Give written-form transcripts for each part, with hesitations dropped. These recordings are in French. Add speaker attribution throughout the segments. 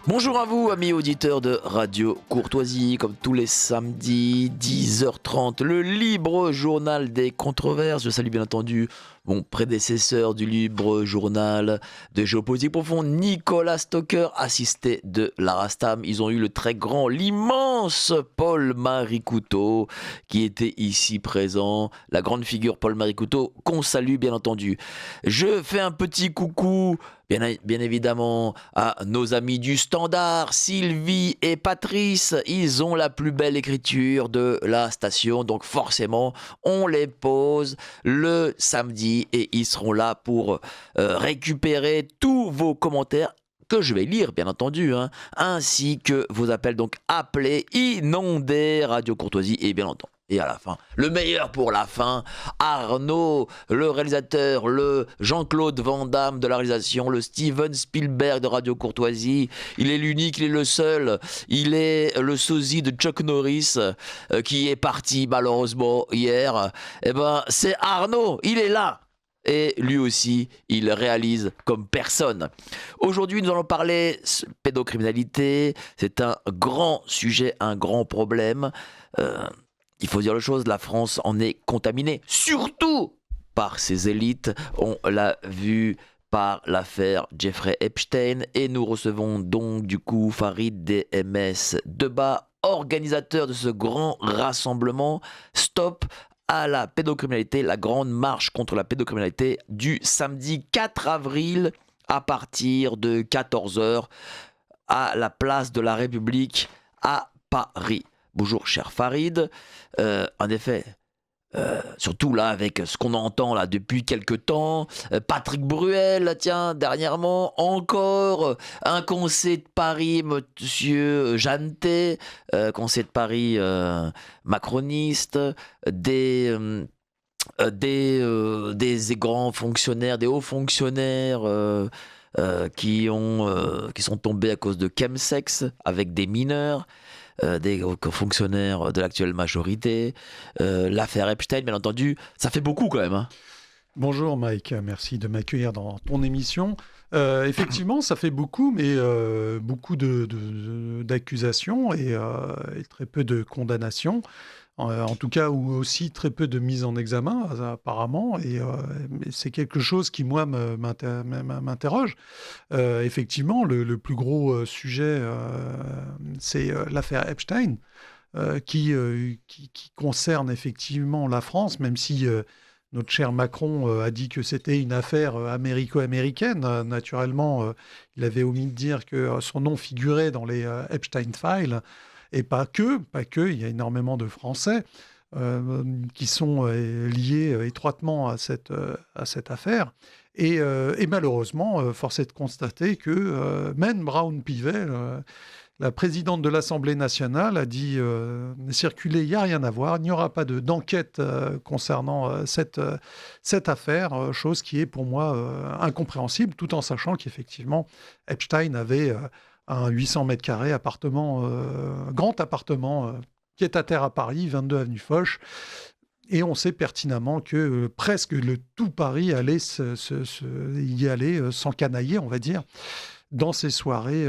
Speaker 1: Bonjour à vous, amis auditeurs de Radio Courtoisie. Comme tous les samedis, 10h30, le libre journal des controverses. Je salue bien entendu mon prédécesseur du libre journal de géopolitique profonde, Nicolas Stocker, assisté de Lara Stam. Ils ont eu le très grand, l'immense Paul-Marie Couteau qui était ici présent. La grande figure Paul-Marie Couteau qu'on salue bien entendu. Je fais un petit coucou bien évidemment à nos amis du Standard, Sylvie et Patrice. Ils ont la plus belle écriture de la station, donc forcément on les pose le samedi et ils seront là pour récupérer tous vos commentaires que je vais lire bien entendu, ainsi que vos appels. Donc appelez, inondez Radio Courtoisie et bien entendu. Et à la fin, le meilleur pour la fin, Arnaud, le réalisateur, le Jean-Claude Van Damme de la réalisation, le Steven Spielberg de Radio Courtoisie. Il est l'unique, il est le seul. Il est le sosie de Chuck Norris qui est parti malheureusement hier. Eh ben, c'est Arnaud, il est là. Et lui aussi, il réalise comme personne. Aujourd'hui, nous allons parler pédocriminalité. C'est un grand sujet, un grand problème. Il faut dire les choses, la France en est contaminée, surtout par ses élites. On l'a vu par l'affaire Jeffrey Epstein. Et nous recevons donc du coup Farid DMS Debat, organisateur de ce grand rassemblement Stop à la pédocriminalité, la grande marche contre la pédocriminalité du samedi 4 avril à partir de 14h à la place de la République à Paris. Bonjour cher Farid, en effet, surtout là avec ce qu'on entend là depuis quelques temps, Patrick Bruel, tiens, dernièrement encore, un conseil de Paris, monsieur Jeantet, conseil de Paris macroniste, des grands fonctionnaires, des hauts fonctionnaires qui sont tombés à cause de chemsex avec des mineurs. Des fonctionnaires de l'actuelle majorité, l'affaire Epstein, bien entendu, ça fait beaucoup quand même.
Speaker 2: Bonjour Mike, merci de m'accueillir dans ton émission. Effectivement, ça fait beaucoup, mais beaucoup d'accusations et très peu de condamnations. En tout cas, ou aussi très peu de mise en examen, apparemment. Et c'est quelque chose qui, moi, m'interroge. Effectivement, le plus gros sujet, c'est l'affaire Epstein, qui concerne effectivement la France, même si notre cher Macron a dit que c'était une affaire américo-américaine. Naturellement, il avait omis de dire que son nom figurait dans les Epstein Files. Et pas que, il y a énormément de Français qui sont liés étroitement à cette affaire. Et malheureusement, force est de constater que Maine Brown-Pivet, la présidente de l'Assemblée nationale, a dit circuler, il n'y a rien à voir, il n'y aura pas d'enquête concernant cette affaire, chose qui est pour moi incompréhensible, tout en sachant qu'effectivement, Epstein avait un 800 mètres carrés grand appartement qui est à terre à Paris, 22 avenue Foch. Et on sait pertinemment que presque le tout Paris allait y aller s'encanailler, on va dire, dans ces soirées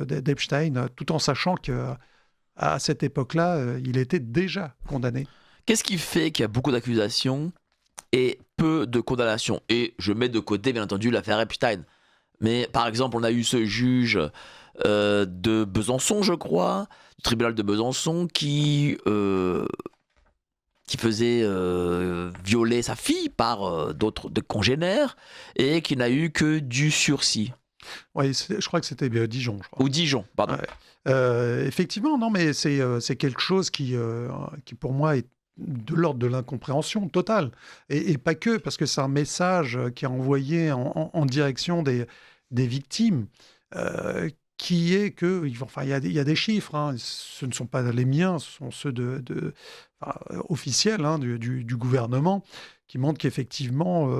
Speaker 2: d'Epstein, tout en sachant qu'à cette époque-là, il était déjà condamné.
Speaker 1: Qu'est-ce qui fait qu'il y a beaucoup d'accusations et peu de condamnations ? Et je mets de côté, bien entendu, l'affaire Epstein. Mais par exemple, on a eu ce juge de Besançon, je crois, du tribunal de Besançon, qui faisait violer sa fille par d'autres congénères et qui n'a eu que du sursis.
Speaker 2: Oui, je crois que c'était Dijon, je crois.
Speaker 1: Ou Dijon, pardon.
Speaker 2: Ouais. Effectivement, non, mais c'est quelque chose qui pour moi, est de l'ordre de l'incompréhension totale. Et pas que, parce que c'est un message qui est envoyé en direction des victimes, qui est que, il y a des chiffres, hein, ce ne sont pas les miens, ce sont ceux officiels du gouvernement, qui montrent qu'effectivement,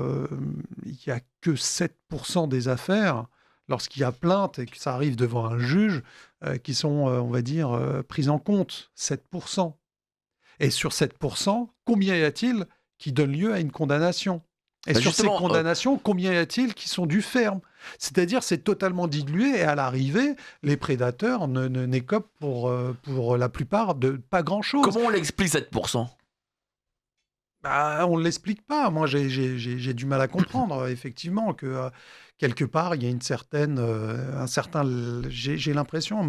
Speaker 2: il n'y a que 7% des affaires, lorsqu'il y a plainte et que ça arrive devant un juge, qui sont, on va dire, prises en compte, 7%. Et sur 7%, combien y a-t-il qui donne lieu à une condamnation ? Et
Speaker 1: Bah,
Speaker 2: sur ces
Speaker 1: justement,
Speaker 2: condamnations, combien y a-t-il qui sont du ferme? C'est-à-dire, c'est totalement dilué et à l'arrivée, les prédateurs n'écopent pour la plupart de pas grand-chose.
Speaker 1: comment on l'explique 7%?
Speaker 2: Bah, on ne l'explique pas. Moi, j'ai du mal à comprendre, effectivement, que quelque part, il y a une certaine, un certain. J'ai l'impression,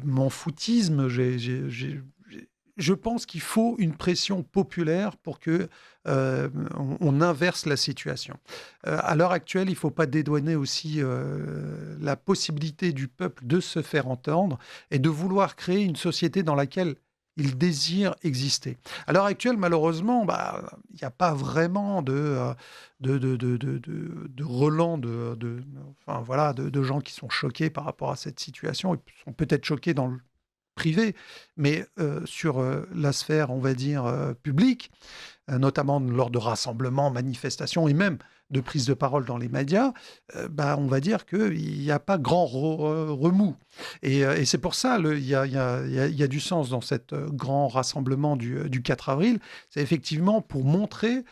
Speaker 2: mon foutisme, je pense qu'il faut une pression populaire pour que on inverse la situation. À l'heure actuelle, il ne faut pas dédouaner aussi la possibilité du peuple de se faire entendre et de vouloir créer une société dans laquelle il désire exister. À l'heure actuelle, malheureusement, bah, il n'y a pas vraiment de relents, enfin, voilà, de gens qui sont choqués par rapport à cette situation. Ils sont peut-être choqués dans le privé, mais sur la sphère, on va dire, publique, notamment lors de rassemblements, manifestations et même de prise de parole dans les médias, bah, on va dire qu'il n'y a pas grand remous. Et c'est pour ça, il y a du sens dans cet grand rassemblement du 4 avril. C'est effectivement pour montrer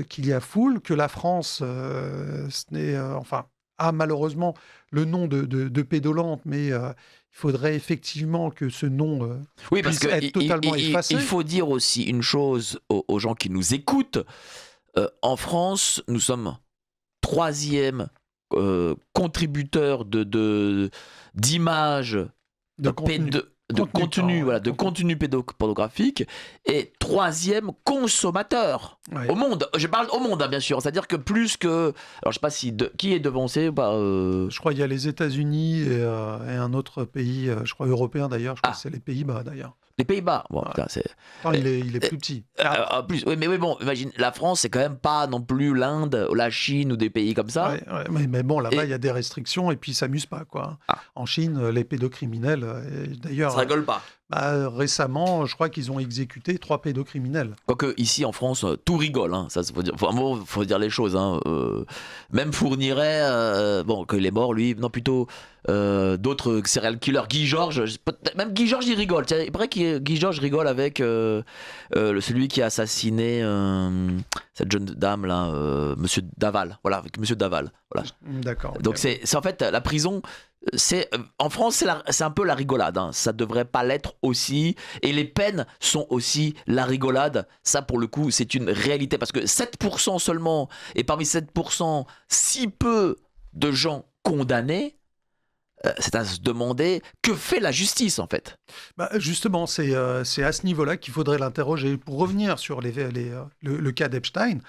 Speaker 2: qu'il y a foule, que la France, enfin, a malheureusement le nom de pédolante, mais il faudrait effectivement que ce nom
Speaker 1: Oui, parce
Speaker 2: puisse être totalement effacé.
Speaker 1: il faut dire aussi une chose aux gens qui nous écoutent. En France, nous sommes troisième contributeur d'images,
Speaker 2: De contenu.
Speaker 1: de contenu pédopornographique et troisième consommateur
Speaker 2: Ouais.
Speaker 1: au monde. Je parle au monde, hein, bien sûr. C'est-à-dire que plus que... Alors, je sais pas qui est devancé.
Speaker 2: Je crois qu'il y a les États-Unis et un autre pays, je crois européen d'ailleurs, je crois que c'est les Pays-Bas d'ailleurs.
Speaker 1: Les Pays-Bas. Bon,
Speaker 2: Ouais.
Speaker 1: putain, c'est...
Speaker 2: Enfin, il est plus petit.
Speaker 1: En plus, oui, mais bon, imagine, la France, c'est quand même pas non plus l'Inde, la Chine ou des pays comme ça.
Speaker 2: Ouais, mais bon, là-bas, il y a des restrictions et puis ils s'amusent pas, quoi.
Speaker 1: Ah.
Speaker 2: En Chine, les pédocriminels, d'ailleurs,
Speaker 1: Ça rigole pas.
Speaker 2: récemment, je crois qu'ils ont exécuté 3 pédocriminels.
Speaker 1: Quoique ici en France, tout rigole, hein, ça faut dire, faut dire les choses. Hein, même Fourniret, bon, qu'il est mort lui, non plutôt d'autres serial killers, Guy Georges, même Guy Georges il rigole. Tiens, il paraît que Guy Georges rigole avec celui qui a assassiné cette jeune dame là, Monsieur Daval. Voilà, avec Monsieur Daval. Voilà.
Speaker 2: D'accord. Okay.
Speaker 1: Donc c'est en fait la prison. En France, c'est un peu la rigolade. Hein. Ça devrait pas l'être aussi. Et les peines sont aussi la rigolade. Ça, pour le coup, c'est une réalité. Parce que 7% seulement, et parmi 7%, si peu de gens condamnés, c'est à se demander que fait la justice, en fait.
Speaker 2: Bah, justement, c'est à ce niveau-là qu'il faudrait l'interroger. Pour revenir sur le cas d'Epstein,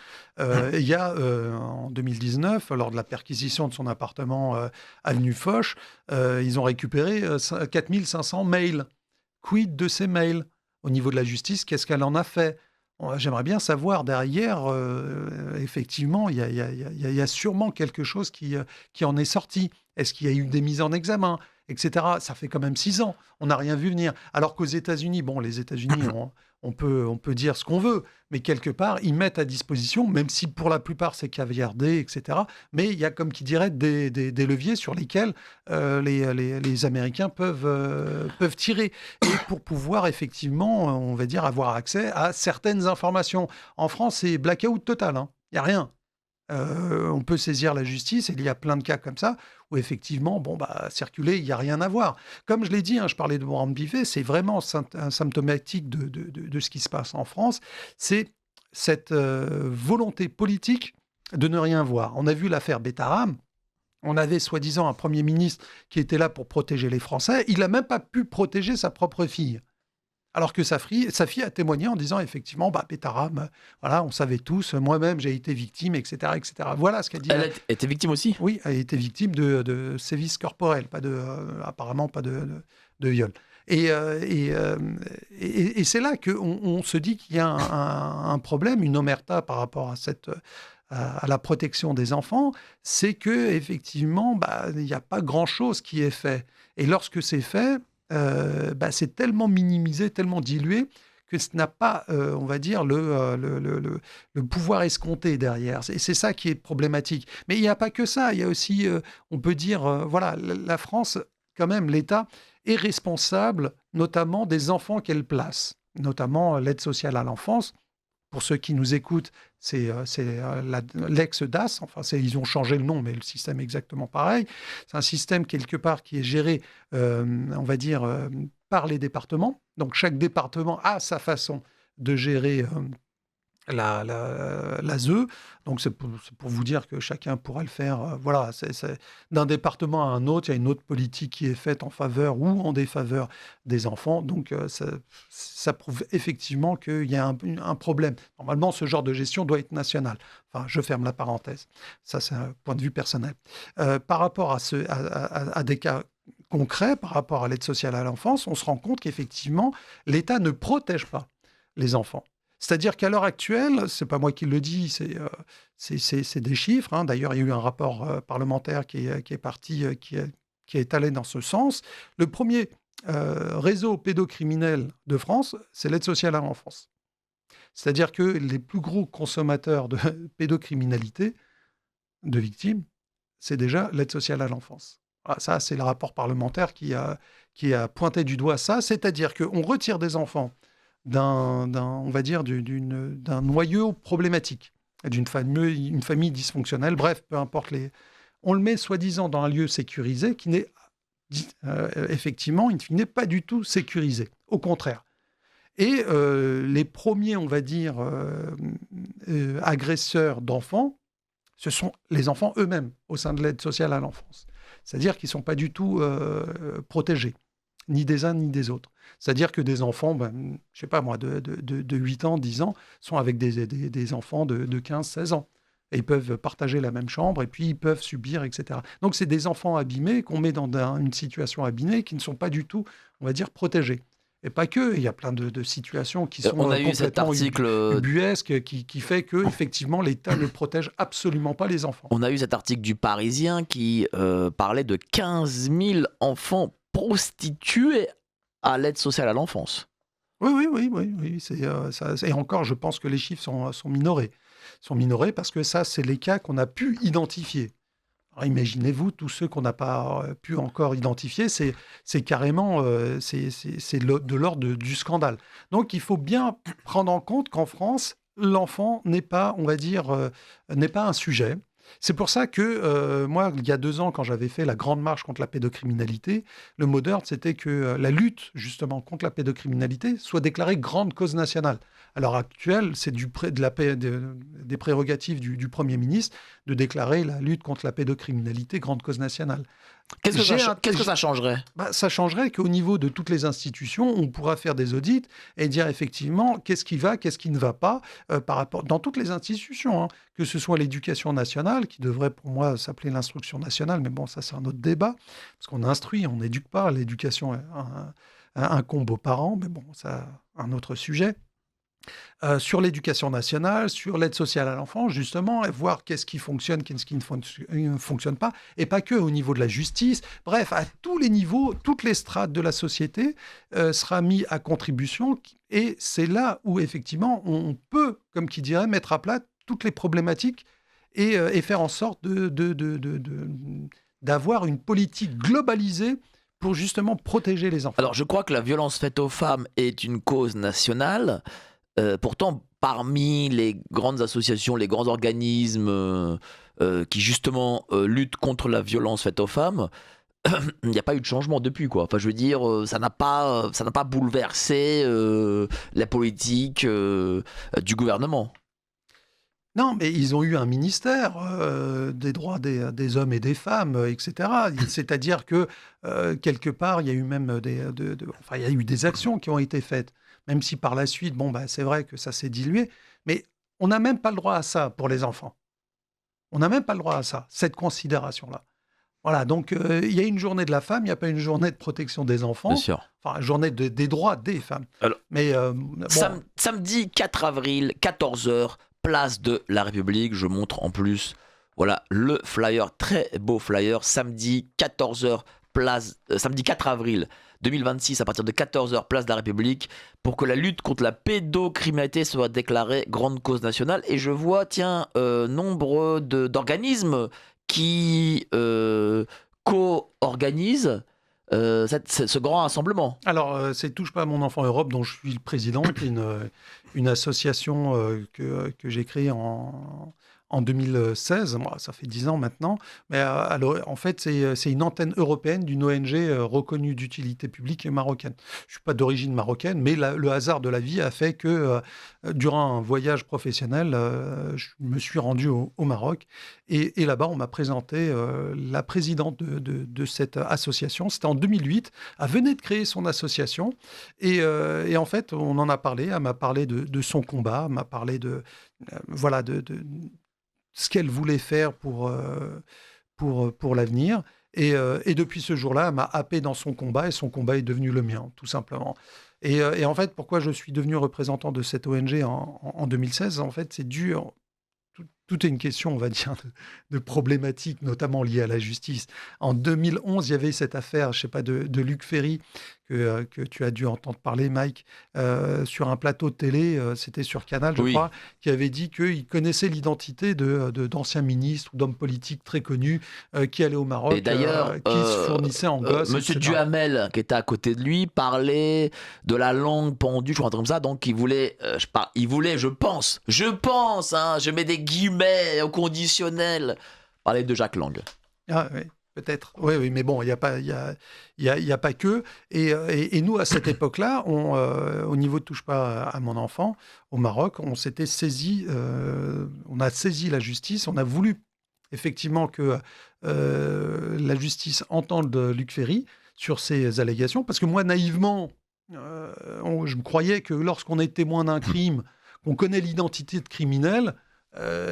Speaker 2: il y a en 2019, lors de la perquisition de son appartement avenue Foch, ils ont récupéré 4500 mails. Quid de ces mails? Au niveau de la justice, qu'est-ce qu'elle en a fait? J'aimerais bien savoir derrière, effectivement, il y a sûrement quelque chose qui en est sorti. Est-ce qu'il y a eu des mises en examen, etc. Ça fait quand même 6 ans. On n'a rien vu venir. Alors qu'aux États-Unis, bon, les États-Unis, on peut dire ce qu'on veut, mais quelque part, ils mettent à disposition, même si pour la plupart c'est caviardé, etc. Mais il y a, comme qui dirait, des leviers sur lesquels les Américains peuvent tirer. Et pour pouvoir, effectivement, on va dire, avoir accès à certaines informations. En France, c'est blackout total. Hein. Il n'y a rien. On peut saisir la justice, et il y a plein de cas comme ça, où effectivement, bon, bah, circuler, il n'y a rien à voir. Comme je l'ai dit, hein, je parlais de Warren Buffett, c'est vraiment symptomatique de ce qui se passe en France, c'est cette volonté politique de ne rien voir. On a vu l'affaire Betaram, on avait soi-disant un Premier ministre qui était là pour protéger les Français, il n'a même pas pu protéger sa propre fille. Alors que sa fille a témoigné en disant effectivement, bah, Betaram, voilà, on savait tous, moi-même j'ai été victime, etc., etc. Voilà ce qu'elle dit.
Speaker 1: Elle a été victime aussi?
Speaker 2: Oui, elle a été victime de sévices corporels, apparemment pas de viol. Et c'est là qu'on se dit qu'il y a un problème, une omerta par rapport à la protection des enfants, c'est que effectivement, bah, il n'y a pas grand-chose qui est fait. Et lorsque c'est fait, bah, c'est tellement minimisé, tellement dilué que ce n'a pas, on va dire, le pouvoir escompté derrière. C'est ça qui est problématique. Mais il n'y a pas que ça. Il y a aussi, on peut dire, voilà, la France, quand même, l'État est responsable, notamment des enfants qu'elle place, notamment l'aide sociale à l'enfance, pour ceux qui nous écoutent, c'est l'ex-DAS, enfin ils ont changé le nom, mais le système est exactement pareil. C'est un système quelque part qui est géré, on va dire, par les départements. Donc chaque département a sa façon de gérer la ZE. Donc c'est pour vous dire que chacun pourra le faire. Voilà, d'un département à un autre, il y a une autre politique qui est faite en faveur ou en défaveur des enfants. Donc ça prouve effectivement qu'il y a un problème. Normalement, ce genre de gestion doit être national. Enfin, je ferme la parenthèse. Ça, c'est un point de vue personnel. Par rapport à des cas concrets, par rapport à l'aide sociale à l'enfance, on se rend compte qu'effectivement, l'État ne protège pas les enfants. C'est-à-dire qu'à l'heure actuelle, c'est pas moi qui le dis, c'est des chiffres. Hein. D'ailleurs, il y a eu un rapport parlementaire qui est parti, qui est allé dans ce sens. Le premier réseau pédocriminel de France, c'est l'aide sociale à l'enfance. C'est-à-dire que les plus gros consommateurs de pédocriminalité, de victimes, c'est déjà l'aide sociale à l'enfance. Voilà, ça, c'est le rapport parlementaire qui a pointé du doigt ça. C'est-à-dire qu'on retire des enfants d'un noyau problématique, une famille dysfonctionnelle, bref, peu importe on le met soi-disant dans un lieu sécurisé qui n'est effectivement, in fine, pas du tout sécurisé, au contraire. Et les premiers, on va dire, agresseurs d'enfants, ce sont les enfants eux-mêmes au sein de l'aide sociale à l'enfance. C'est-à-dire qu'ils ne sont pas du tout protégés, ni des uns ni des autres. C'est-à-dire que des enfants, je ne sais pas moi, de 8 ans, 10 ans, sont avec des enfants de 15, 16 ans. Et ils peuvent partager la même chambre et puis ils peuvent subir, etc. Donc c'est des enfants abîmés qu'on met dans une situation abîmée qui ne sont pas du tout, on va dire, protégés. Et pas que, il y a plein de situations qui sont complètement ubuesques, qui fait que effectivement l'État ne protège absolument pas les enfants.
Speaker 1: On a eu cet article du Parisien qui parlait de 15 000 enfants prostitués à l'aide sociale à l'enfance.
Speaker 2: Oui. Et encore, je pense que les chiffres sont minorés. Sont minorés parce que ça, c'est les cas qu'on a pu identifier. Alors, imaginez-vous, tous ceux qu'on n'a pas pu encore identifier, c'est carrément de l'ordre du scandale. Donc, il faut bien prendre en compte qu'en France, l'enfant n'est pas, on va dire, n'est pas un sujet. C'est pour ça que moi, il y a 2 ans, quand j'avais fait la grande marche contre la pédocriminalité, le mot d'ordre, c'était que la lutte, justement, contre la pédocriminalité soit déclarée grande cause nationale. À l'heure actuelle, c'est des prérogatives du Premier ministre de déclarer la lutte contre la pédocriminalité grande cause nationale.
Speaker 1: Qu'est-ce que ça changerait ?
Speaker 2: Ça changerait qu'au niveau de toutes les institutions, on pourra faire des audits et dire effectivement qu'est-ce qui va, qu'est-ce qui ne va pas par rapport dans toutes les institutions, hein, que ce soit l'éducation nationale, qui devrait pour moi s'appeler l'instruction nationale, mais bon, ça c'est un autre débat, parce qu'on instruit, on n'éduque pas, l'éducation incombe aux parents, mais bon, ça un autre sujet. Sur l'éducation nationale, sur l'aide sociale à l'enfant, justement, et voir qu'est-ce qui fonctionne, qu'est-ce qui ne fonctionne pas, et pas que au niveau de la justice. Bref, à tous les niveaux, toutes les strates de la société sera mis à contribution, et c'est là où, effectivement, on peut, comme qui dirait, mettre à plat toutes les problématiques et faire en sorte d'avoir une politique globalisée pour justement protéger les enfants.
Speaker 1: Alors, je crois que la violence faite aux femmes est une cause nationale. Pourtant, parmi les grandes associations, les grands organismes qui justement luttent contre la violence faite aux femmes, il n'y a pas eu de changement depuis, quoi. Enfin, je veux dire, ça n'a pas bouleversé la politique du gouvernement.
Speaker 2: Non, mais ils ont eu un ministère des droits des hommes et des femmes, etc. C'est-à-dire que quelque part, il y a eu même il y a eu des actions qui ont été faites. Même si par la suite, c'est vrai que ça s'est dilué, mais on n'a même pas le droit à ça pour les enfants. On n'a même pas le droit à ça, cette considération-là. Voilà, donc il y a une journée de la femme, il n'y a pas une journée de protection des enfants.
Speaker 1: Bien sûr.
Speaker 2: Enfin, une journée des droits des femmes.
Speaker 1: Alors,
Speaker 2: mais
Speaker 1: samedi 4 avril, 14h, place de la République. Je montre en plus le flyer, très beau flyer, samedi 14h, samedi 4 avril 2026 à partir de 14h, place de la République, pour que la lutte contre la pédocriminalité soit déclarée grande cause nationale. Et je vois, nombre d'organismes qui co-organisent ce grand rassemblement.
Speaker 2: Alors, c'est Touche pas à mon enfant Europe, dont je suis le président, qui est une association que j'ai créée en 2016. Moi, ça fait 10 ans maintenant. Mais en fait, c'est une antenne européenne d'une ONG reconnue d'utilité publique marocaine. Je ne suis pas d'origine marocaine, mais le hasard de la vie a fait que, durant un voyage professionnel, je me suis rendu au Maroc. Et là-bas, on m'a présenté la présidente de cette association. C'était en 2008. Elle venait de créer son association. Et en fait, on en a parlé. Elle m'a parlé de son combat. Elle m'a parlé de ce qu'elle voulait faire pour l'avenir. Et depuis ce jour-là, elle m'a happé dans son combat, et son combat est devenu le mien, tout simplement. Et en fait, pourquoi je suis devenu représentant de cette ONG en 2016, en fait, c'est dû... Tout est une question, on va dire, de problématiques, notamment liées à la justice. En 2011, il y avait cette affaire, je ne sais pas, de Luc Ferry, que tu as dû entendre parler, Mike, sur un plateau de télé, c'était sur Canal, je crois, qui avait dit qu'il connaissait l'identité d'anciens ministres ou d'hommes politiques très connus qui allaient au Maroc,
Speaker 1: et d'ailleurs,
Speaker 2: qui se fournissaient en gosses.
Speaker 1: Monsieur
Speaker 2: etc.
Speaker 1: Duhamel, qui était à côté de lui, parlait de la langue pendue, je crois, un truc comme ça. Donc, il voulait, je pense, hein, je mets des guillemets au conditionnel, parler de Jacques Lang.
Speaker 2: Ah oui. Peut-être, oui, mais bon, il n'y a pas que. Et nous, à cette époque-là, au niveau de Touche pas à mon enfant, au Maroc, on s'était saisi, on a saisi la justice, on a voulu effectivement que la justice entende Luc Ferry sur ces allégations, parce que moi, naïvement, je me croyais que lorsqu'on est témoin d'un crime, qu'on connaît l'identité de criminel,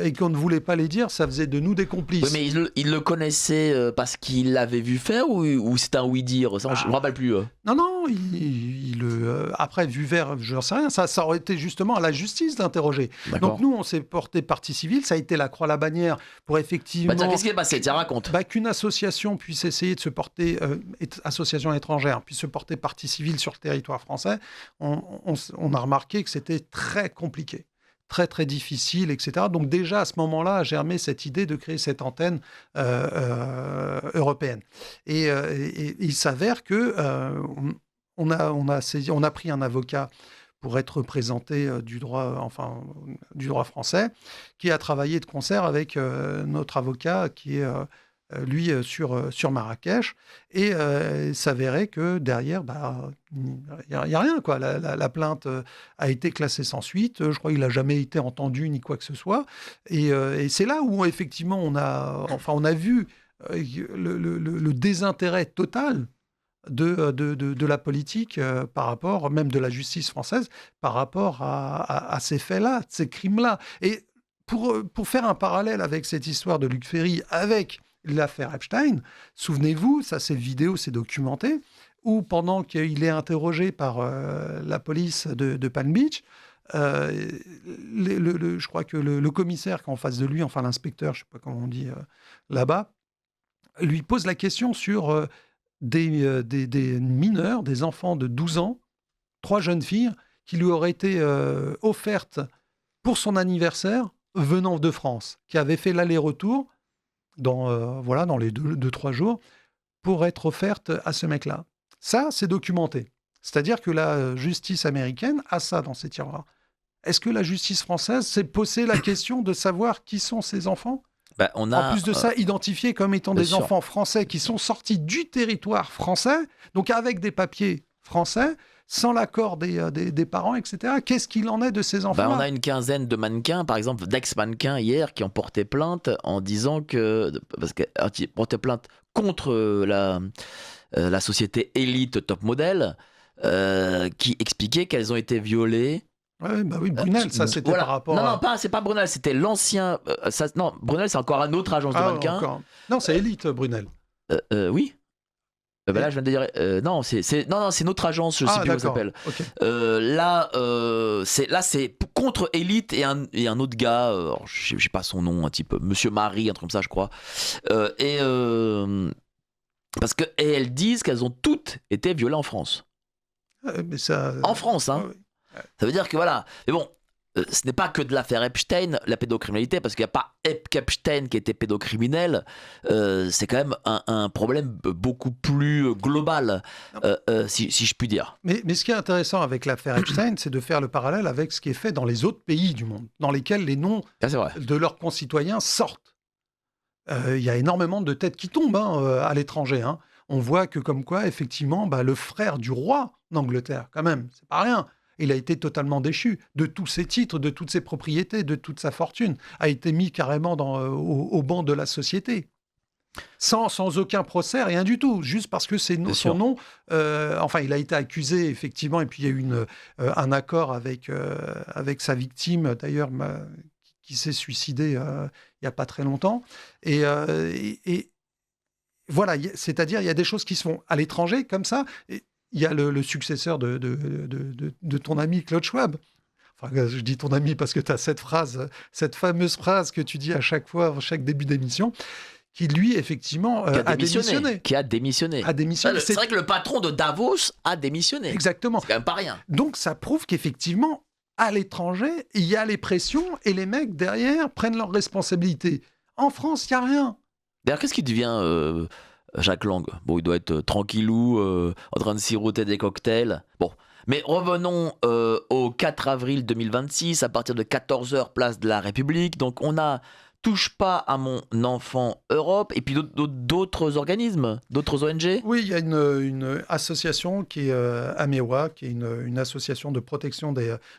Speaker 2: et qu'on ne voulait pas les dire, ça faisait de nous des complices.
Speaker 1: Oui, mais il le connaissait parce qu'il l'avait vu faire, ou c'était un oui-dire? Ça, je ne me rappelle plus.
Speaker 2: Non, après, vu vert, je n'en sais rien, ça aurait été justement à la justice d'interroger. Donc nous, on s'est porté partie civile, ça a été la croix à la bannière pour effectivement...
Speaker 1: Tiens, qu'est-ce qui est passé? Tiens, raconte.
Speaker 2: Qu'une association puisse essayer de se porter, association étrangère, puisse se porter partie civile sur le territoire français. On a remarqué que c'était très compliqué. Très, très difficile, etc. Donc déjà, à ce moment-là, a germé cette idée de créer cette antenne européenne. Et il s'avère que on a pris un avocat pour être représenté du droit français, qui a travaillé de concert avec notre avocat qui est... lui sur Marrakech, et il s'avérait que derrière, il n'y a rien, quoi. La plainte a été classée sans suite, je crois qu'il n'a jamais été entendu ni quoi que ce soit, et c'est là où effectivement on a vu le désintérêt total de la politique par rapport, même de la justice française, par rapport à ces faits-là, ces crimes-là. Et pour faire un parallèle avec cette histoire de Luc Ferry, avec l'affaire Epstein, souvenez-vous, ça c'est vidéo, c'est documenté, où pendant qu'il est interrogé par la police de Palm Beach, je crois que le commissaire qui est en face de lui, enfin l'inspecteur, je ne sais pas comment on dit là-bas, lui pose la question sur des mineurs, des enfants de 12 ans, 3 jeunes filles, qui lui auraient été offertes pour son anniversaire venant de France, qui avaient fait l'aller-retour dans les 2-3 jours, pour être offerte à ce mec-là. Ça, c'est documenté. C'est-à-dire que la justice américaine a ça dans ses tiroirs. Est-ce que la justice française s'est posé la question de savoir qui sont ces enfants ? En plus de ça, identifiés comme étant des enfants français qui sont sortis du territoire français, donc avec des papiers français, sans l'accord des parents, etc. Qu'est-ce qu'il en est de ces enfants-là ?
Speaker 1: On a une quinzaine de mannequins, par exemple, d'ex-mannequins hier, qui ont porté plainte en disant parce qu'ils portaient plainte contre la société Elite Top Model, qui expliquait qu'elles ont été violées.
Speaker 2: Oui, Brunel, ça c'était par rapport
Speaker 1: c'est pas Brunel, c'était l'ancien... Brunel, c'est encore une autre agence de mannequins.
Speaker 2: Non, c'est Elite, Brunel.
Speaker 1: Oui. Là, je viens de dire... c'est notre agence, je ne sais plus comment ça s'appelle.
Speaker 2: Okay.
Speaker 1: C'est contre Elite et un autre gars, je ne sais pas son nom, un type Monsieur Marie, un truc comme ça, je crois. Parce que elles disent qu'elles ont toutes été violées en France.
Speaker 2: Mais ça...
Speaker 1: En France, hein.
Speaker 2: Oui.
Speaker 1: Ça veut dire que voilà. Mais bon, ce n'est pas que de l'affaire Epstein, la pédocriminalité, parce qu'il n'y a pas Epstein qui était pédocriminel. C'est quand même un problème beaucoup plus global, si je puis dire.
Speaker 2: Mais ce qui est intéressant avec l'affaire Epstein, c'est de faire le parallèle avec ce qui est fait dans les autres pays du monde, dans lesquels les noms de leurs concitoyens sortent. Il y a énormément de têtes qui tombent à l'étranger. Hein. On voit que comme quoi, effectivement, le frère du roi d'Angleterre, quand même, c'est pas rien. Il a été totalement déchu de tous ses titres, de toutes ses propriétés, de toute sa fortune, a été mis carrément au banc de la société. Sans aucun procès, rien du tout, juste parce que c'est son nom. Il a été accusé, effectivement, et puis il y a eu un accord avec sa victime, d'ailleurs, qui s'est suicidé il n'y a pas très longtemps. Et voilà, c'est-à-dire, il y a des choses qui se font à l'étranger, comme ça. Il y a le successeur de ton ami Claude Schwab. Enfin, je dis ton ami parce que tu as cette fameuse phrase que tu dis à chaque fois, à chaque début d'émission, qui lui, effectivement, a démissionné.
Speaker 1: Qui a démissionné. C'est vrai que le patron de Davos a démissionné.
Speaker 2: Exactement.
Speaker 1: C'est quand même pas rien.
Speaker 2: Donc, ça prouve qu'effectivement, à l'étranger, il y a les pressions et les mecs, derrière, prennent leurs responsabilités. En France, il n'y a rien.
Speaker 1: D'ailleurs, qu'est-ce qui devient Jacques Lang? Bon, il doit être tranquillou, en train de siroter des cocktails. Bon. Mais revenons au 4 avril 2026, à partir de 14h, place de la République. Donc, on a Touche pas à mon enfant Europe, et puis d'autres organismes, d'autres ONG.
Speaker 2: Oui, il y a une association qui est Amewa, qui est une association de protection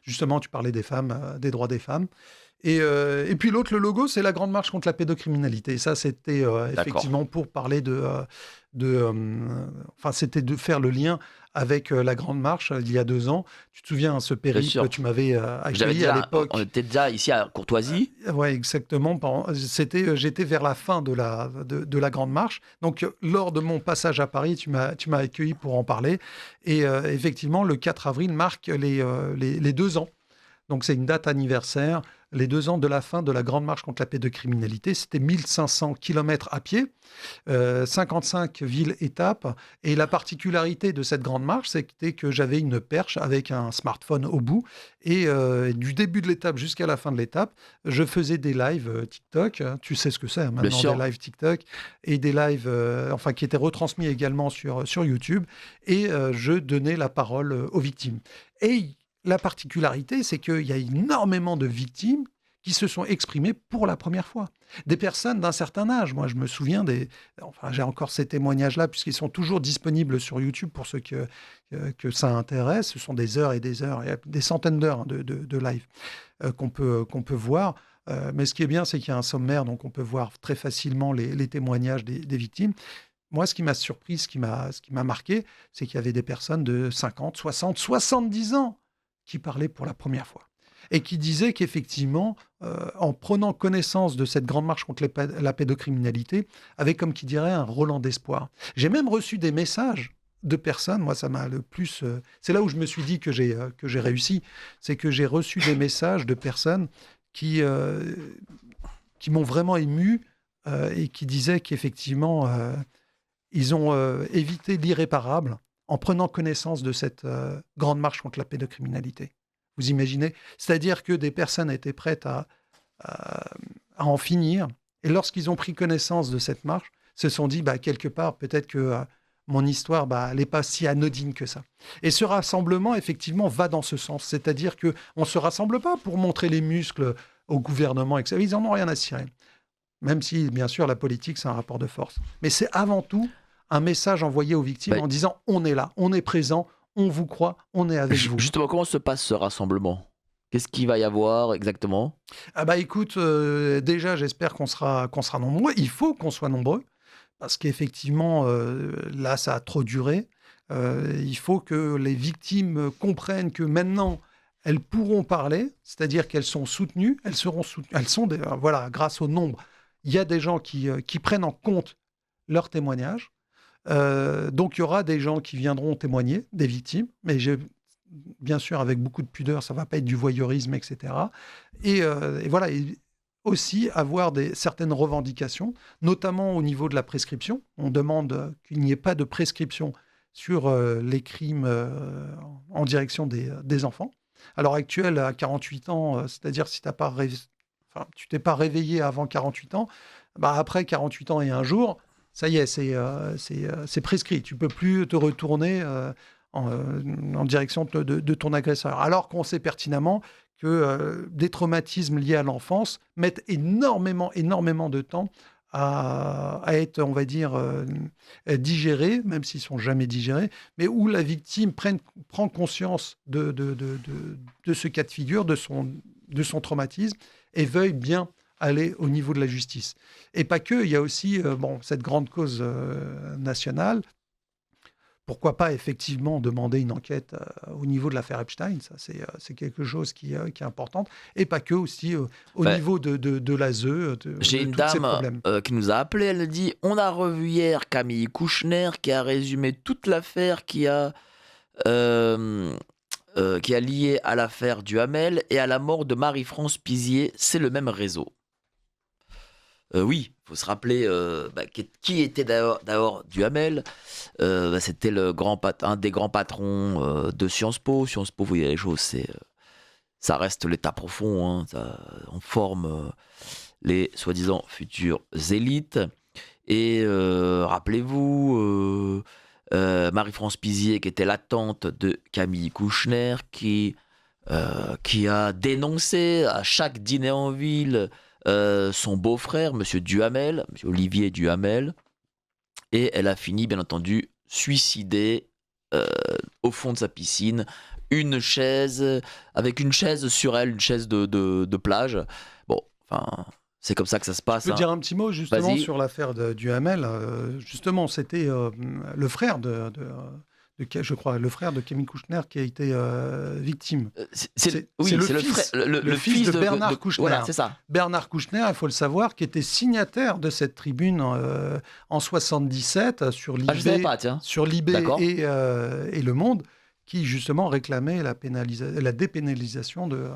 Speaker 2: justement, tu parlais des femmes, des droits des femmes. Et puis l'autre, le logo, c'est la Grande Marche contre la pédocriminalité. Ça, c'était effectivement pour parler c'était de faire le lien avec la Grande Marche il y a 2 ans. Tu te souviens, ce périple que tu m'avais accueilli à l'époque.
Speaker 1: On était déjà ici à Courtoisie.
Speaker 2: Oui, exactement. J'étais vers la fin de la Grande Marche. Donc, lors de mon passage à Paris, tu m'as accueilli pour en parler. Et effectivement, le 4 avril marque les 2 ans. Donc, c'est une date anniversaire, les 2 ans de la fin de la Grande Marche contre la pédocriminalité. C'était 1500 km à pied, 55 villes-étapes. Et la particularité de cette Grande Marche, c'était que j'avais une perche avec un smartphone au bout. Et du début de l'étape jusqu'à la fin de l'étape, je faisais des lives TikTok. Tu sais ce que c'est maintenant, des lives TikTok. Et des lives qui étaient retransmis également sur YouTube. Et je donnais la parole aux victimes. Et la particularité, c'est qu'il y a énormément de victimes qui se sont exprimées pour la première fois. Des personnes d'un certain âge. Moi, je me souviens j'ai encore ces témoignages-là, puisqu'ils sont toujours disponibles sur YouTube pour ceux que ça intéresse. Ce sont des heures et des heures, il y a des centaines d'heures de live qu'on peut voir. Mais ce qui est bien, c'est qu'il y a un sommaire, donc on peut voir très facilement les témoignages des victimes. Moi, ce qui m'a surpris, ce qui m'a marqué, c'est qu'il y avait des personnes de 50, 60, 70 ans qui parlait pour la première fois et qui disait qu'effectivement, en prenant connaissance de cette grande marche contre la pédocriminalité, avait, comme qui dirait, un Roland d'espoir. J'ai même reçu des messages de personnes, moi ça m'a le plus... c'est là où je me suis dit que j'ai réussi, c'est que j'ai reçu des messages de personnes qui m'ont vraiment ému et qui disaient qu'effectivement, ils ont évité l'irréparable en prenant connaissance de cette grande marche contre la pédocriminalité. Vous imaginez? C'est-à-dire que des personnes étaient prêtes à en finir, et lorsqu'ils ont pris connaissance de cette marche, se sont dit, quelque part, peut-être que mon histoire, elle n'est pas si anodine que ça. Et ce rassemblement, effectivement, va dans ce sens. C'est-à-dire qu'on ne se rassemble pas pour montrer les muscles au gouvernement, etc. Ils n'en ont rien à cirer. Même si, bien sûr, la politique, c'est un rapport de force. Mais c'est avant tout un message envoyé aux victimes en disant « on est là, on est présent, on vous croit, on est avec vous ».
Speaker 1: Justement, comment se passe ce rassemblement? Qu'est-ce qu'il va y avoir exactement?
Speaker 2: Écoute, déjà, j'espère qu'on sera nombreux. Il faut qu'on soit nombreux, parce qu'effectivement, là, ça a trop duré. Il faut que les victimes comprennent que maintenant, elles pourront parler, c'est-à-dire qu'elles sont soutenues, elles seront soutenues. Elles sont, grâce au nombre, il y a des gens qui prennent en compte leurs témoignages. Donc, il y aura des gens qui viendront témoigner, des victimes, mais bien sûr, avec beaucoup de pudeur, ça ne va pas être du voyeurisme, etc. Et voilà, et aussi avoir certaines revendications, notamment au niveau de la prescription. On demande qu'il n'y ait pas de prescription sur les crimes en direction des enfants. À l'heure actuelle, à 48 ans, c'est-à-dire si tu t'es pas réveillé avant 48 ans, bah après 48 ans et un jour, ça y est, c'est prescrit. Tu peux plus te retourner en direction de ton agresseur. Alors qu'on sait pertinemment que des traumatismes liés à l'enfance mettent énormément, énormément de temps à être, on va dire, digérés, même s'ils sont jamais digérés, mais où la victime prend conscience de ce cas de figure, de son traumatisme, et veuille bien aller au niveau de la justice. Et pas que, il y a aussi cette grande cause nationale. Pourquoi pas effectivement demander une enquête au niveau de l'affaire Epstein, ça c'est quelque chose qui est important, et pas que aussi au niveau de l'ASE,
Speaker 1: J'ai
Speaker 2: de
Speaker 1: une
Speaker 2: tous ces
Speaker 1: dame
Speaker 2: problèmes.
Speaker 1: qui nous a appelé, elle dit: on a revu hier Camille Kouchner qui a résumé toute l'affaire qui a lié à l'affaire Duhamel et à la mort de Marie-France Pizier. C'est le même réseau. Oui, il faut se rappeler qui était d'abord Duhamel. C'était un des grands patrons de Sciences Po. Sciences Po, vous voyez les choses, ça reste l'état profond. Hein, on forme les soi-disant futures élites. Et rappelez-vous, Marie-France Pizier, qui était la tante de Camille Kouchner, qui a dénoncé à chaque dîner en ville son beau-frère, Monsieur Duhamel, Monsieur Olivier Duhamel, et elle a fini, bien entendu, suicidée au fond de sa piscine, avec une chaise sur elle, une chaise de plage. Bon, enfin, c'est comme ça que ça se passe.
Speaker 2: Je peux dire un petit mot justement
Speaker 1: Vas-y.
Speaker 2: sur l'affaire Duhamel. Justement, c'était le frère je crois, le frère de Camille Kouchner qui a été victime.
Speaker 1: C'est
Speaker 2: le fils de Bernard Kouchner.
Speaker 1: Voilà, c'est ça.
Speaker 2: Bernard Kouchner, il faut le savoir, qui était signataire de cette tribune en 77 sur
Speaker 1: Ah, je savais
Speaker 2: Libé,
Speaker 1: pas, tiens.
Speaker 2: sur Libé
Speaker 1: D'accord.
Speaker 2: et Le Monde, qui justement réclamait la dépénalisation de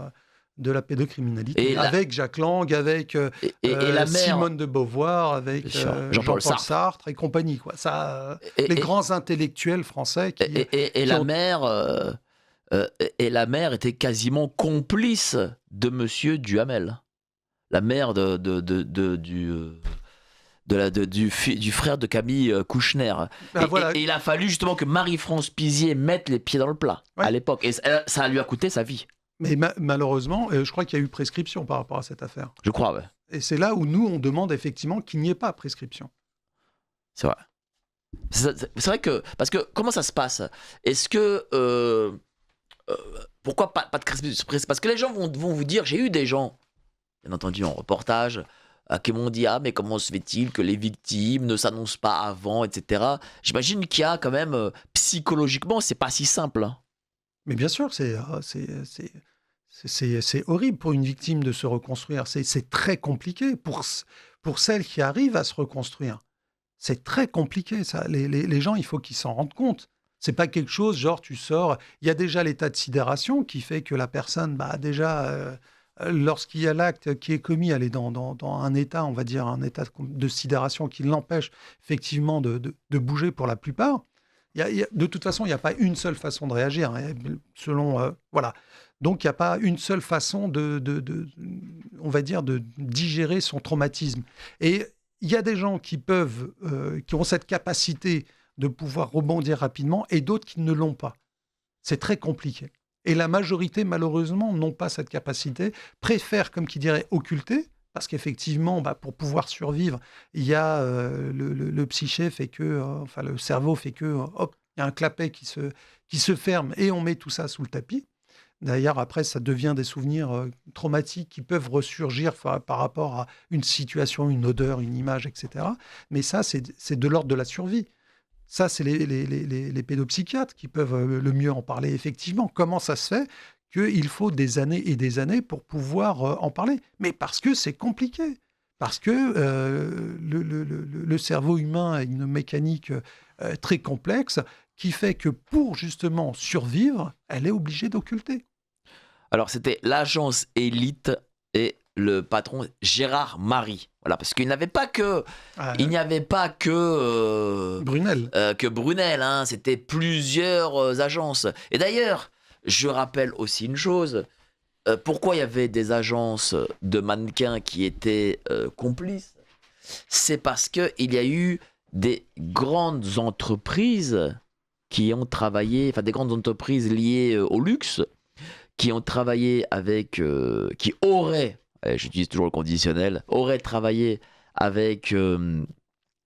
Speaker 2: la pédocriminalité, avec Jacques Lang, avec
Speaker 1: et la mère,
Speaker 2: Simone de Beauvoir, avec
Speaker 1: Jean-Paul
Speaker 2: Sartre et compagnie. Quoi. Les grands intellectuels français
Speaker 1: la mère était quasiment complice de Monsieur Duhamel, la mère du frère de Camille Kouchner.
Speaker 2: Voilà.
Speaker 1: Et il a fallu justement que Marie-France Pizier mette les pieds dans le plat à l'époque. Et ça lui a coûté sa vie.
Speaker 2: Mais malheureusement, je crois qu'il y a eu prescription par rapport à cette affaire.
Speaker 1: Je crois, ouais.
Speaker 2: Et c'est là où nous, on demande effectivement qu'il n'y ait pas prescription.
Speaker 1: C'est vrai. C'est vrai que... Parce que comment ça se passe? Est-ce que... pourquoi pas de prescription? Parce que les gens vont vous dire... J'ai eu des gens, bien entendu, en reportage, qui m'ont dit: ah, mais comment se fait-il que les victimes ne s'annoncent pas avant, etc. J'imagine qu'il y a quand même... psychologiquement, c'est pas si simple. Hein.
Speaker 2: Mais bien sûr, c'est horrible pour une victime de se reconstruire. C'est très compliqué pour celle qui arrive à se reconstruire. C'est très compliqué, ça. Les gens, il faut qu'ils s'en rendent compte. C'est pas quelque chose, genre, tu sors... Il y a déjà l'état de sidération qui fait que la personne, lorsqu'il y a l'acte qui est commis, elle est dans un état, on va dire, un état de sidération qui l'empêche effectivement de bouger pour la plupart. De toute façon, il n'y a pas une seule façon de réagir, hein, voilà. Donc, il n'y a pas une seule façon on va dire, de digérer son traumatisme. Et il y a des gens qui ont cette capacité de pouvoir rebondir rapidement et d'autres qui ne l'ont pas. C'est très compliqué. Et la majorité, malheureusement, n'ont pas cette capacité, préfèrent, comme qui dirait, occulter. Parce qu'effectivement, pour pouvoir survivre, il y a le psyché fait que, le cerveau fait que, hop, il y a un clapet qui se ferme et on met tout ça sous le tapis. D'ailleurs, après, ça devient des souvenirs traumatiques qui peuvent ressurgir par rapport à une situation, une odeur, une image, etc. Mais ça, c'est de l'ordre de la survie. Ça, c'est les pédopsychiatres qui peuvent le mieux en parler, effectivement. Comment ça se fait qu'il faut des années et des années pour pouvoir en parler? Mais parce que c'est compliqué. Parce que le cerveau humain a une mécanique très complexe qui fait que pour justement survivre, elle est obligée d'occulter.
Speaker 1: Alors, c'était l'agence Élite et le patron Gérard Marie. Voilà, parce qu'il n'y avait pas que...
Speaker 2: Brunel.
Speaker 1: Que Brunel, hein, c'était plusieurs agences. Et d'ailleurs, Je rappelle aussi une chose. Pourquoi il y avait des agences de mannequins qui étaient complices? C'est parce qu'il y a eu des grandes entreprises qui ont travaillé, enfin des grandes entreprises liées au luxe, qui ont travaillé avec, qui auraient, j'utilise toujours le conditionnel, auraient travaillé avec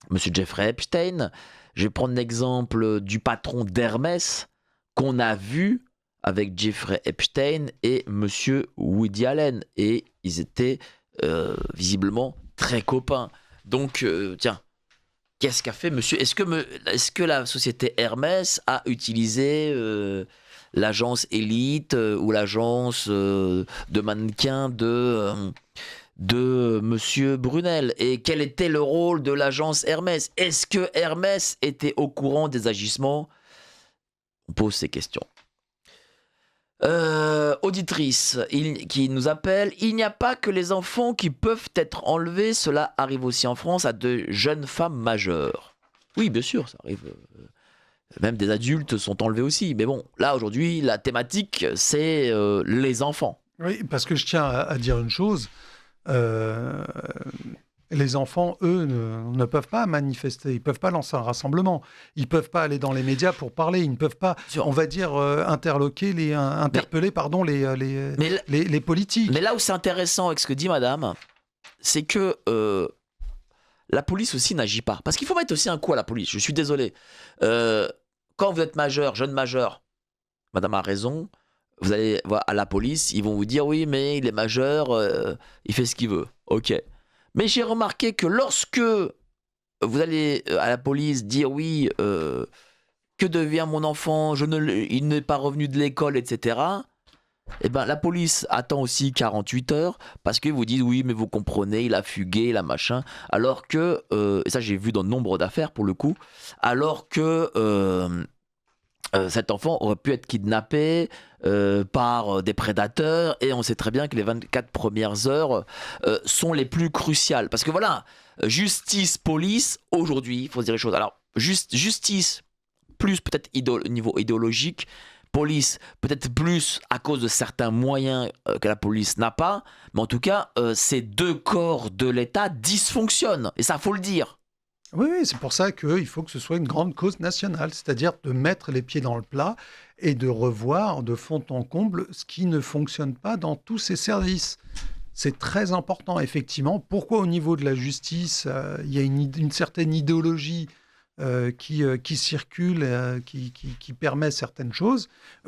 Speaker 1: Monsieur Jeffrey Epstein. Je vais prendre l'exemple du patron d'Hermès qu'on a vu avec Jeffrey Epstein et Monsieur Woody Allen. Et ils étaient visiblement très copains. Donc, tiens, qu'est-ce qu'a fait Monsieur? Est-ce que la société Hermès a utilisé l'agence Elite ou l'agence de mannequins de Monsieur Brunel? Et quel était le rôle de l'agence Hermès? Est-ce que Hermès était au courant des agissements? On pose ces questions. Auditrice qui nous appelle. Il n'y a pas que les enfants qui peuvent être enlevés, cela arrive aussi en France à de jeunes femmes majeures. Oui, bien sûr, ça arrive. Même des adultes sont enlevés aussi. Mais bon, là aujourd'hui, la thématique, c'est les enfants.
Speaker 2: Oui, parce que je tiens à dire une chose. Les enfants, eux, ne peuvent pas manifester, ils ne peuvent pas lancer un rassemblement, ils ne peuvent pas aller dans les médias pour parler, ils ne peuvent pas, on va dire, interpeller les politiques.
Speaker 1: Mais là où c'est intéressant avec ce que dit madame, c'est que la police aussi n'agit pas. Parce qu'il faut mettre aussi un coup à la police, je suis désolé. Quand vous êtes majeur, jeune majeur, madame a raison, vous allez voir à la police, ils vont vous dire oui, mais il est majeur, il fait ce qu'il veut. Ok. Mais j'ai remarqué que lorsque vous allez à la police dire oui, que devient mon enfant, il n'est pas revenu de l'école, etc. Eh ben, la police attend aussi 48 heures parce qu'ils vous disent oui, mais vous comprenez, il a fugué, il a machin. Alors que, et ça j'ai vu dans nombre d'affaires pour le coup, alors que cet enfant aurait pu être kidnappé par des prédateurs et on sait très bien que les 24 premières heures sont les plus cruciales. Parce que voilà, justice, police, aujourd'hui, il faut se dire les choses. Alors, justice, plus peut-être au niveau idéologique, police, peut-être plus à cause de certains moyens que la police n'a pas, mais en tout cas, ces deux corps de l'État dysfonctionnent, et ça, faut le dire.
Speaker 2: Oui, c'est pour ça qu'il faut que ce soit une grande cause nationale, c'est-à-dire de mettre les pieds dans le plat et de revoir de fond en comble ce qui ne fonctionne pas dans tous ces services. C'est très important, effectivement. Pourquoi au niveau de la justice, il y a une certaine idéologie qui circule, qui permet certaines choses?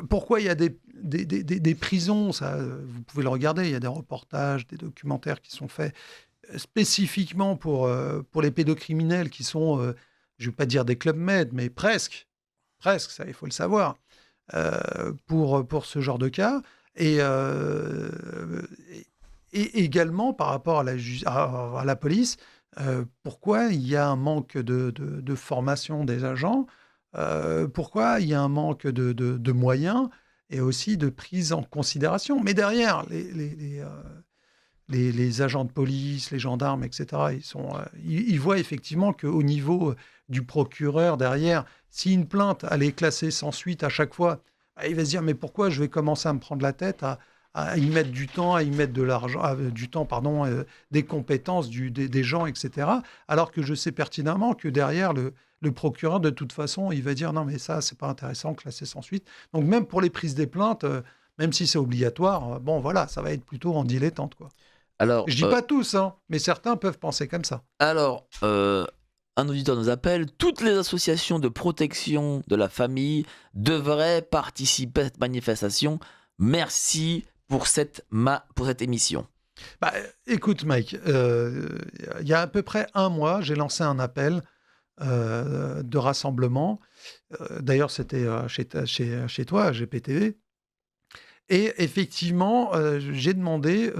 Speaker 2: Pourquoi il y a des prisons, ça, vous pouvez le regarder, il y a des reportages, des documentaires qui sont faits spécifiquement pour les pédocriminels qui sont, je ne vais pas dire des clubs med, mais presque, ça il faut le savoir, pour ce genre de cas. Et également par rapport à la police, pourquoi il y a un manque de formation des agents, pourquoi il y a un manque de moyens et aussi de prise en considération. Mais derrière, les agents de police, les gendarmes, etc., ils voient effectivement qu'au niveau du procureur, derrière, si une plainte elle est classée sans suite à chaque fois, il va se dire mais pourquoi je vais commencer à me prendre la tête à y mettre du temps, à y mettre de l'argent, des compétences des gens, etc., alors que je sais pertinemment que derrière, le procureur, de toute façon, il va dire non mais ça, c'est pas intéressant, classé sans suite. Donc même pour les prises des plaintes, même si c'est obligatoire, bon voilà, ça va être plutôt en dilettante, quoi.
Speaker 1: Alors,
Speaker 2: je dis pas tous, hein, mais certains peuvent penser comme ça.
Speaker 1: Alors, un auditeur nous appelle. Toutes les associations de protection de la famille devraient participer à cette manifestation. Merci pour cette émission.
Speaker 2: Bah, écoute, Mike, il y a à peu près un mois, j'ai lancé un appel de rassemblement. D'ailleurs, c'était chez toi, à GPTV. Et effectivement, j'ai demandé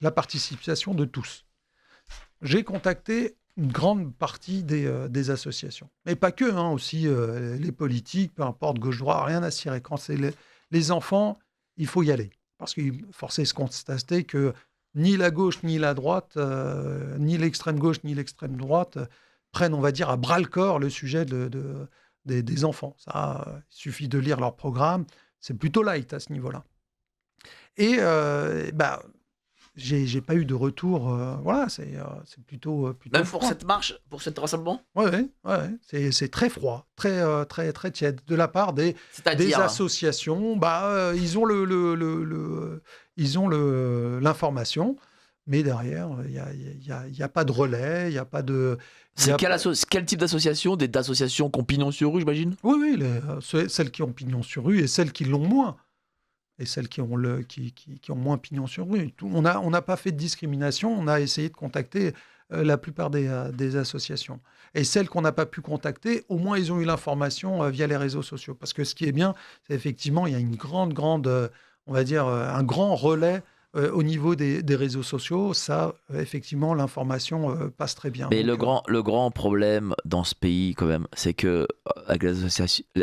Speaker 2: la participation de tous. J'ai contacté une grande partie des associations. Mais pas que, hein, aussi les politiques, peu importe, gauche-droite, rien à cirer. Quand c'est les enfants, il faut y aller. Parce qu'il faut se constater que ni la gauche, ni la droite, ni l'extrême gauche, ni l'extrême droite prennent, on va dire, à bras-le-corps le sujet des enfants. Ça, il suffit de lire leur programme. c'est plutôt light à ce niveau-là. Et j'ai pas eu de retour. Voilà, c'est plutôt
Speaker 1: Même
Speaker 2: froid.
Speaker 1: pour cette marche, pour cet rassemblement?
Speaker 2: Ouais. C'est très froid, très tiède de la part des
Speaker 1: C'est-à-dire,
Speaker 2: associations. Ils ont l'information, mais derrière, il y a pas de relais, il y a pas de.
Speaker 1: c'est quel type d'association? D'associations qui ont pignon sur rue, j'imagine?
Speaker 2: Oui, celles qui ont pignon sur rue et celles qui l'ont moins. Et celles qui ont, qui ont moins pignon sur rue. On n'a pas fait de discrimination, on a essayé de contacter la plupart des associations. Et celles qu'on n'a pas pu contacter, au moins ils ont eu l'information via les réseaux sociaux. Parce que ce qui est bien, c'est effectivement, il y a une grande, on va dire, un grand relais au niveau des réseaux sociaux. Ça, effectivement, l'information passe très bien.
Speaker 1: Mais
Speaker 2: Donc,
Speaker 1: le grand problème dans ce pays, quand même, c'est que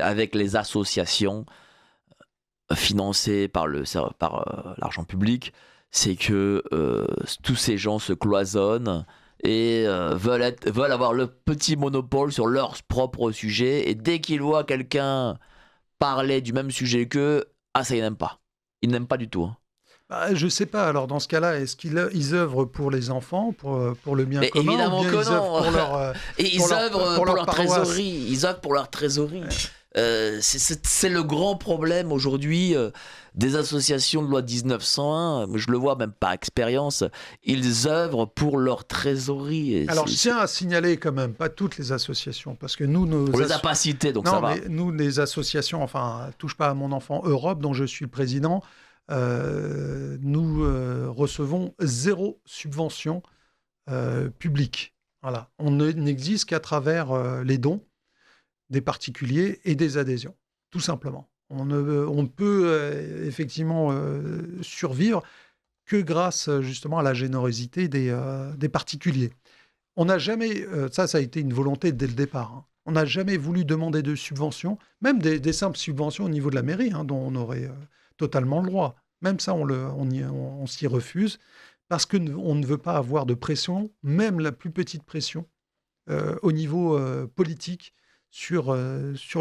Speaker 1: avec les associations financées par l'argent public, c'est que tous ces gens se cloisonnent et veulent avoir le petit monopole sur leur propre sujet. Et dès qu'ils voient quelqu'un parler du même sujet qu'eux, ça, ils n'aiment pas. Ils n'aiment pas du tout.
Speaker 2: Je sais pas. Alors, dans ce cas-là, est-ce qu'ils œuvrent pour les enfants, pour le bien
Speaker 1: Mais
Speaker 2: commun,
Speaker 1: évidemment
Speaker 2: ou bien
Speaker 1: que
Speaker 2: ils œuvrent
Speaker 1: non.
Speaker 2: pour leur,
Speaker 1: Et ils œuvrent pour leur
Speaker 2: paroisse.
Speaker 1: trésorerie. Ils œuvrent pour leur trésorerie. C'est le grand problème aujourd'hui des associations de loi 1901. Je le vois même par expérience. Ils œuvrent pour leur trésorerie. Et
Speaker 2: Alors, je tiens à signaler quand même, pas toutes les associations, parce que nous,
Speaker 1: on les a pas cités, donc
Speaker 2: non,
Speaker 1: ça va.
Speaker 2: mais nous, les associations, enfin, Touche pas à mon enfant Europe, dont je suis le président, nous recevons 0 subvention publique. Voilà. On n'existe qu'à travers les dons des particuliers et des adhésions, tout simplement. On peut effectivement survivre que grâce justement à la générosité des particuliers. On n'a jamais, ça a été une volonté dès le départ, hein. On n'a jamais voulu demander de subventions, même des simples subventions au niveau de la mairie, hein, dont on aurait totalement le droit. Même ça, on s'y refuse, parce qu'on ne veut pas avoir de pression, même la plus petite pression, au niveau politique, sur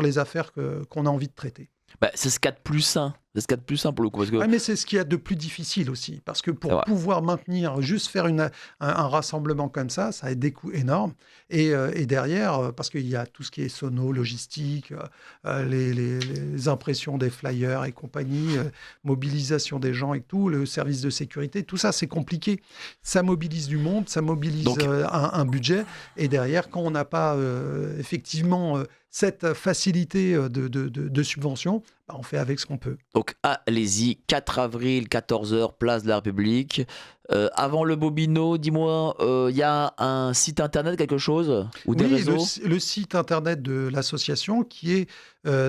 Speaker 2: les affaires qu'on a envie de traiter.
Speaker 1: C'est ce qu'il y a de plus sain. C'est ce qu'il y a de plus sain pour le coup. Parce que...
Speaker 2: mais c'est ce qu'il y a de plus difficile aussi. Parce que pour pouvoir maintenir, juste faire un rassemblement comme ça a des coûts énormes. Et derrière, parce qu'il y a tout ce qui est sono, logistique, les impressions des flyers et compagnie, mobilisation des gens et tout, le service de sécurité, tout ça, c'est compliqué. Ça mobilise du monde, ça mobilise un budget. Et derrière, quand on n'a pas effectivement cette facilité de subvention, on fait avec ce qu'on peut.
Speaker 1: Donc allez-y, 4 avril, 14h, place de la République. Avant le Bobino, dis-moi, il y a un site internet, quelque chose ou des réseaux?
Speaker 2: Le site internet de l'association qui est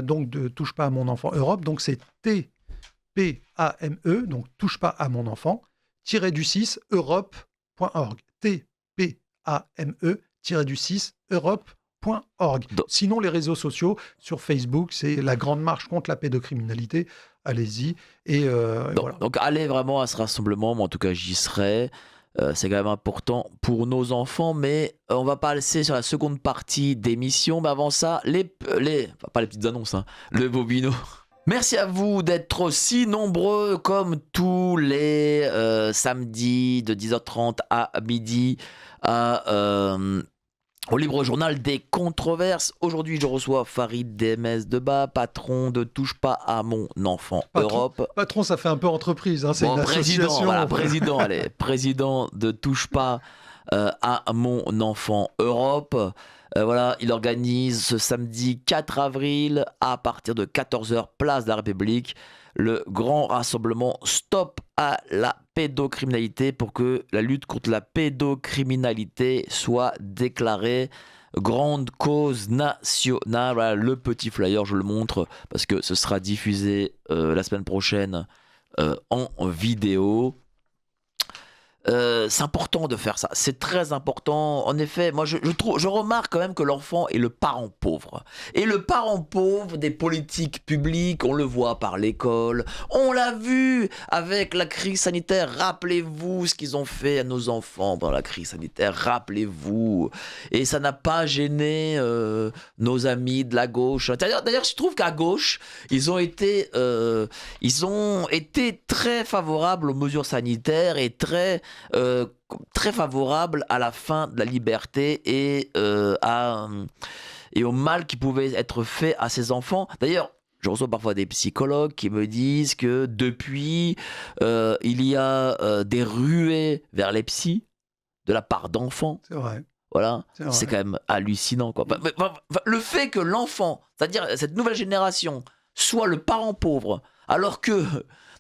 Speaker 2: donc de Touche pas à mon enfant Europe. Donc c'est TPAME, donc Touche pas à mon enfant, -du6 europe.org. TPAME-du6 europe.org. Sinon, les réseaux sociaux, sur Facebook, c'est la Grande Marche contre la pédocriminalité. Allez-y. Voilà.
Speaker 1: Donc, allez vraiment à ce rassemblement. Moi, en tout cas, j'y serai. C'est quand même important pour nos enfants. Mais on va passer sur la seconde partie d'émission. Mais avant ça, pas les petites annonces, hein, le Bobino. Merci à vous d'être aussi nombreux comme tous les samedis de 10h30 à midi au Libre Journal des Controverses. Aujourd'hui, je reçois Farid Demez Deba, patron de Touche pas à mon enfant Europe.
Speaker 2: Patron, ça fait un peu entreprise, hein, c'est une association.
Speaker 1: Président de Touche pas à mon enfant Europe. Voilà, il organise ce samedi 4 avril à partir de 14h, place de la République, le grand rassemblement Stop à la pédocriminalité pour que la lutte contre la pédocriminalité soit déclarée grande cause nationale. Voilà, le petit flyer, je le montre parce que ce sera diffusé la semaine prochaine en vidéo. c'est important de faire ça. C'est très important. En effet, moi, je remarque quand même que l'enfant est le parent pauvre. Et le parent pauvre des politiques publiques, on le voit par l'école. On l'a vu avec la crise sanitaire. Rappelez-vous ce qu'ils ont fait à nos enfants pendant la crise sanitaire. Rappelez-vous. Et ça n'a pas gêné nos amis de la gauche. D'ailleurs, je trouve qu'à gauche, ils ont été très favorables aux mesures sanitaires et très favorable à la fin de la liberté et au mal qui pouvait être fait à ces enfants. D'ailleurs, je reçois parfois des psychologues qui me disent que depuis, il y a des ruées vers les psys de la part d'enfants.
Speaker 2: C'est vrai.
Speaker 1: Voilà, c'est quand même hallucinant, quoi. Le fait que l'enfant, c'est-à-dire cette nouvelle génération, soit le parent pauvre, alors que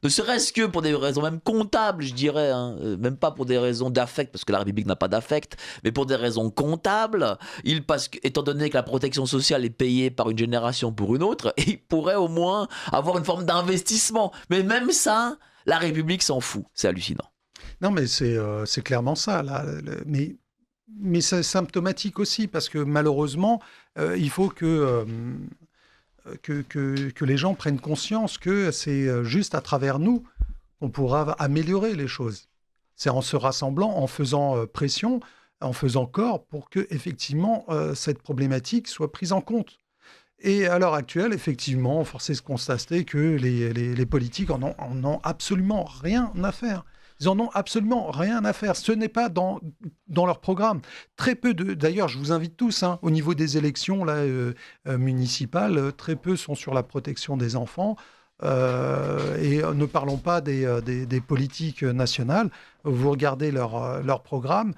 Speaker 1: ne serait-ce que pour des raisons même comptables, je dirais, hein, même pas pour des raisons d'affect, parce que la République n'a pas d'affect, mais pour des raisons comptables, étant donné que la protection sociale est payée par une génération pour une autre, il pourrait au moins avoir une forme d'investissement. Mais même ça, la République s'en fout. C'est hallucinant.
Speaker 2: Non, mais c'est clairement ça. Là, mais c'est symptomatique aussi, parce que malheureusement, il faut que les gens prennent conscience que c'est juste à travers nous qu'on pourra améliorer les choses. C'est en se rassemblant, en faisant pression, en faisant corps pour que effectivement cette problématique soit prise en compte. Et à l'heure actuelle, effectivement, force est de constater que les politiques en ont absolument rien à faire. Ils en ont absolument rien à faire. Ce n'est pas dans leur programme. Très peu d'ailleurs, je vous invite tous, au niveau des élections là, municipales, très peu sont sur la protection des enfants. Et ne parlons pas des politiques nationales. Vous regardez leur programme,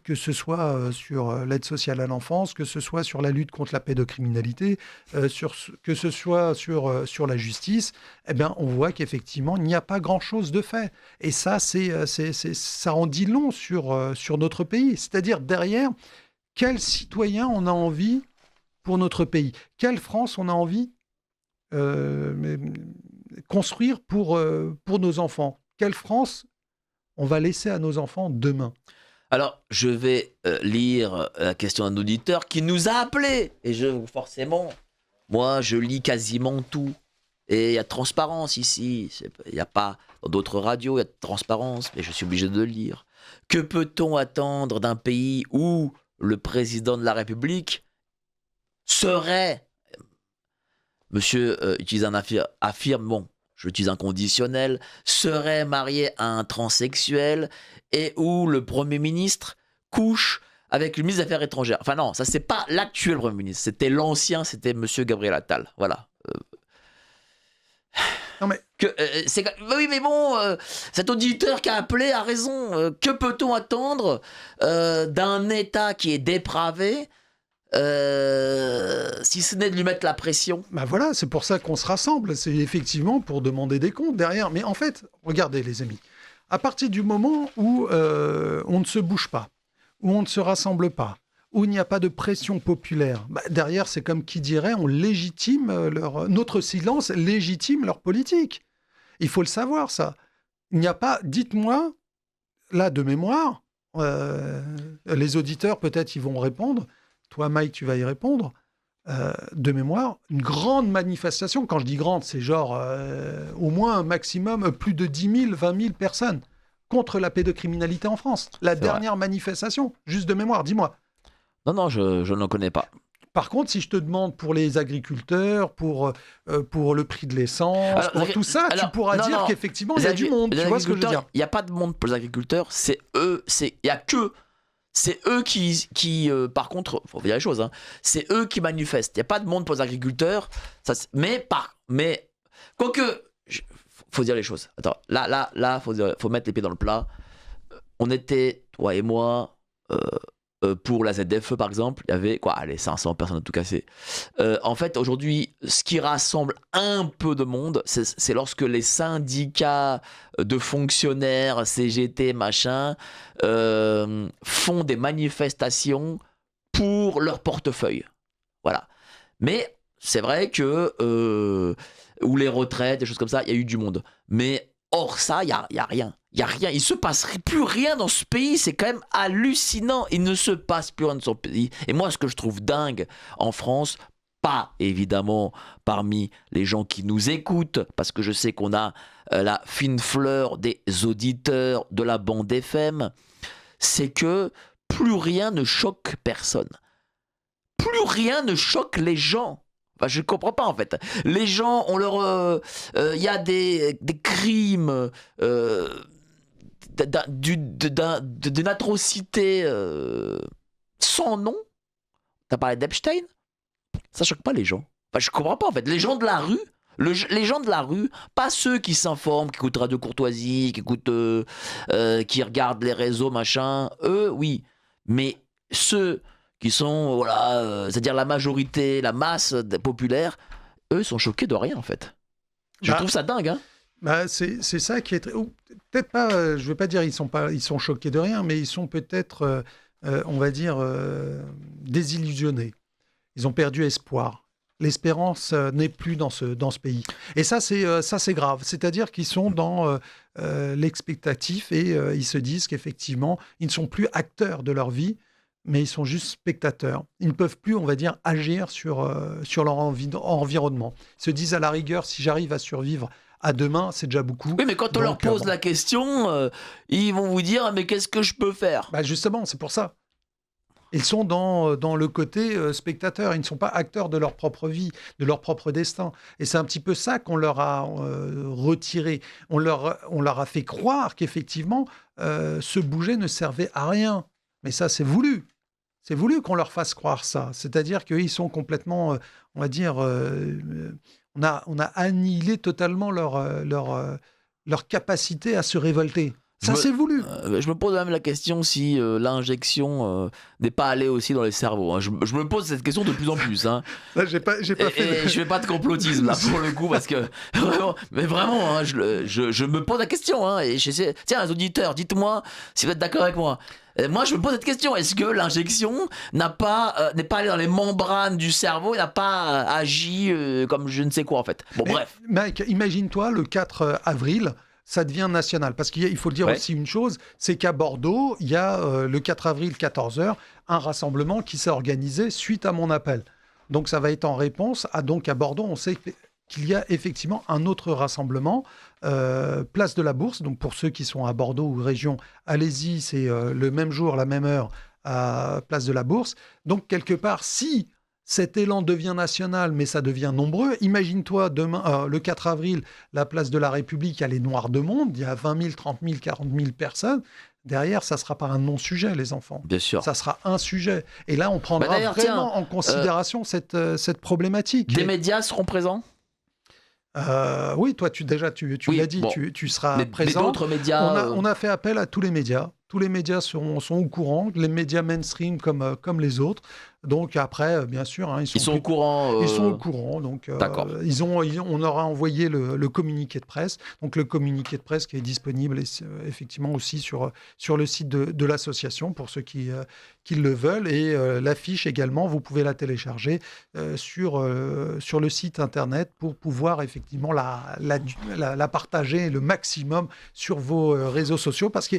Speaker 2: que ce soit sur l'aide sociale à l'enfance, que ce soit sur la lutte contre la pédocriminalité, que ce soit sur la justice, eh bien, on voit qu'effectivement, il n'y a pas grand-chose de fait. Et ça, ça en dit long sur notre pays. C'est-à-dire, derrière, quel citoyen on a envie pour notre pays? Quelle France on a envie construire pour nos enfants? Quelle France on va laisser à nos enfants demain?
Speaker 1: Alors, je vais lire la question d'un auditeur qui nous a appelés. Et forcément, moi, je lis quasiment tout. Et il y a transparence ici. Il n'y a pas, dans d'autres radios, il y a de transparence, mais je suis obligé de le lire. Que peut-on attendre d'un pays où le président de la République serait, monsieur utilise un affirme, bon, je utilise un conditionnel, serait marié à un transsexuel et où le Premier ministre couche avec le ministre des Affaires étrangères. Enfin non, ça c'est pas l'actuel Premier ministre, c'était l'ancien, c'était monsieur Gabriel Attal. Voilà.
Speaker 2: Non mais...
Speaker 1: oui mais bon, cet auditeur qui a appelé a raison. Que peut-on attendre d'un État qui est dépravé si ce n'est de lui mettre la pression?
Speaker 2: Bah voilà, c'est pour ça qu'on se rassemble. C'est effectivement pour demander des comptes derrière. Mais en fait, regardez les amis, à partir du moment où on ne se bouge pas, où on ne se rassemble pas, où il n'y a pas de pression populaire, bah derrière, c'est comme qui dirait, on légitime notre silence légitime leur politique. Il faut le savoir, ça. Il n'y a pas, dites-moi, là, de mémoire, les auditeurs, peut-être, ils vont répondre. Toi, Mike, tu vas y répondre. De mémoire, une grande manifestation, quand je dis grande, c'est genre au moins un maximum, plus de 10 000, 20 000 personnes contre la pédocriminalité en France. La dernière manifestation, juste de mémoire, dis-moi.
Speaker 1: Non, je n'en connais pas.
Speaker 2: Par contre, si je te demande pour les agriculteurs, pour le prix de l'essence, pour tout ça, tu pourras dire qu'effectivement, il y a du monde. Tu vois ce que je veux dire?
Speaker 1: Il n'y a pas de monde pour les agriculteurs, c'est eux, il n'y a que... C'est eux qui par contre, il faut dire les choses, c'est eux qui manifestent. Il n'y a pas de monde pour les agriculteurs. Mais quoique, faut dire les choses. Attends, là, faut mettre les pieds dans le plat. On était, toi et moi, pour la ZFE par exemple, il y avait 500 personnes à tout casser. En fait, aujourd'hui, ce qui rassemble un peu de monde, c'est lorsque les syndicats de fonctionnaires, CGT, machin, font des manifestations pour leur portefeuille. Voilà. Mais c'est vrai que ou les retraites, des choses comme ça, il y a eu du monde. Mais hors ça, il y a rien. Il y a rien, il se passe plus rien dans ce pays, c'est quand même hallucinant. Il ne se passe plus rien dans son pays. Et moi, ce que je trouve dingue en France, pas évidemment parmi les gens qui nous écoutent, parce que je sais qu'on a la fine fleur des auditeurs de la bande FM, c'est que plus rien ne choque personne. Plus rien ne choque les gens. Enfin, je ne comprends pas en fait. Les gens, on leur, y a des crimes d'une atrocité sans nom. T'as parlé d'Epstein? Ça choque pas les gens. Enfin, je comprends pas en fait. Les gens de la rue, les gens de la rue, pas ceux qui s'informent, qui écoutent Radio Courtoisie, qui écoutent, qui regardent les réseaux, machin. Eux, oui. Mais ceux qui sont, voilà, c'est-à-dire la majorité, la masse populaire, eux sont choqués de rien en fait. Je trouve ça dingue, hein.
Speaker 2: C'est ça qui est peut-être pas. Je veux pas dire ils sont choqués de rien, mais ils sont peut-être, on va dire, désillusionnés. Ils ont perdu espoir. L'espérance n'est plus dans ce pays. Et ça, c'est grave. C'est-à-dire qu'ils sont dans l'expectatif et ils se disent qu'effectivement, ils ne sont plus acteurs de leur vie, mais ils sont juste spectateurs. Ils ne peuvent plus, on va dire, agir sur leur environnement. Ils se disent à la rigueur, si j'arrive à survivre à demain, c'est déjà beaucoup.
Speaker 1: Oui, mais quand on leur pose la question, ils vont vous dire, mais qu'est-ce que je peux faire ?
Speaker 2: Justement, c'est pour ça. Ils sont dans le côté spectateur. Ils ne sont pas acteurs de leur propre vie, de leur propre destin. Et c'est un petit peu ça qu'on leur a retiré. On leur a fait croire qu'effectivement, se bouger ne servait à rien. Mais ça, c'est voulu. C'est voulu qu'on leur fasse croire ça. C'est-à-dire qu'ils sont complètement, on va dire, on a annihilé totalement leur capacité à se révolter. Ça, c'est voulu.
Speaker 1: Je me pose même la question si l'injection n'est pas allée aussi dans les cerveaux. Hein. Je me pose cette question de plus en plus. Hein.
Speaker 2: Là, j'ai pas fait.
Speaker 1: Et je fais pas de complotisme là pour le coup parce que vraiment, hein, je me pose la question. Hein, et tiens, les auditeurs, dites-moi si vous êtes d'accord avec moi. Moi, je me pose cette question. Est-ce que l'injection n'est pas allée dans les membranes du cerveau et n'a pas agi comme je ne sais quoi en fait. Bon, bref.
Speaker 2: Mec, imagine-toi le 4 avril. Ça devient national. Parce qu'il faut dire aussi une chose, c'est qu'à Bordeaux, il y a le 4 avril, 14h, un rassemblement qui s'est organisé suite à mon appel. Donc ça va être en réponse à Bordeaux, on sait qu'il y a effectivement un autre rassemblement, place de la Bourse. Donc pour ceux qui sont à Bordeaux ou région, allez-y, c'est le même jour, la même heure, à place de la Bourse. Donc quelque part, si cet élan devient national, mais ça devient nombreux. Imagine-toi, demain, le 4 avril, la place de la République, elle est noire de monde. Il y a 20 000, 30 000, 40 000 personnes. Derrière, ça ne sera pas un non-sujet, les enfants.
Speaker 1: Bien sûr.
Speaker 2: Ça sera un sujet. Et là, on prendra vraiment en considération cette problématique.
Speaker 1: Des médias seront présents ?
Speaker 2: Oui, toi, tu l'as dit, bon, tu seras présent.
Speaker 1: Mais d'autres médias...
Speaker 2: On a fait appel à tous les médias. Tous les médias sont au courant, les médias mainstream comme les autres. Donc après, bien sûr, hein,
Speaker 1: ils sont au courant.
Speaker 2: Ils sont au courant. Donc
Speaker 1: d'accord.
Speaker 2: On aura envoyé le communiqué de presse. Donc le communiqué de presse qui est disponible effectivement aussi sur le site de l'association pour ceux qui le veulent. Et l'affiche également, vous pouvez la télécharger sur le site internet pour pouvoir effectivement la partager le maximum sur vos réseaux sociaux parce que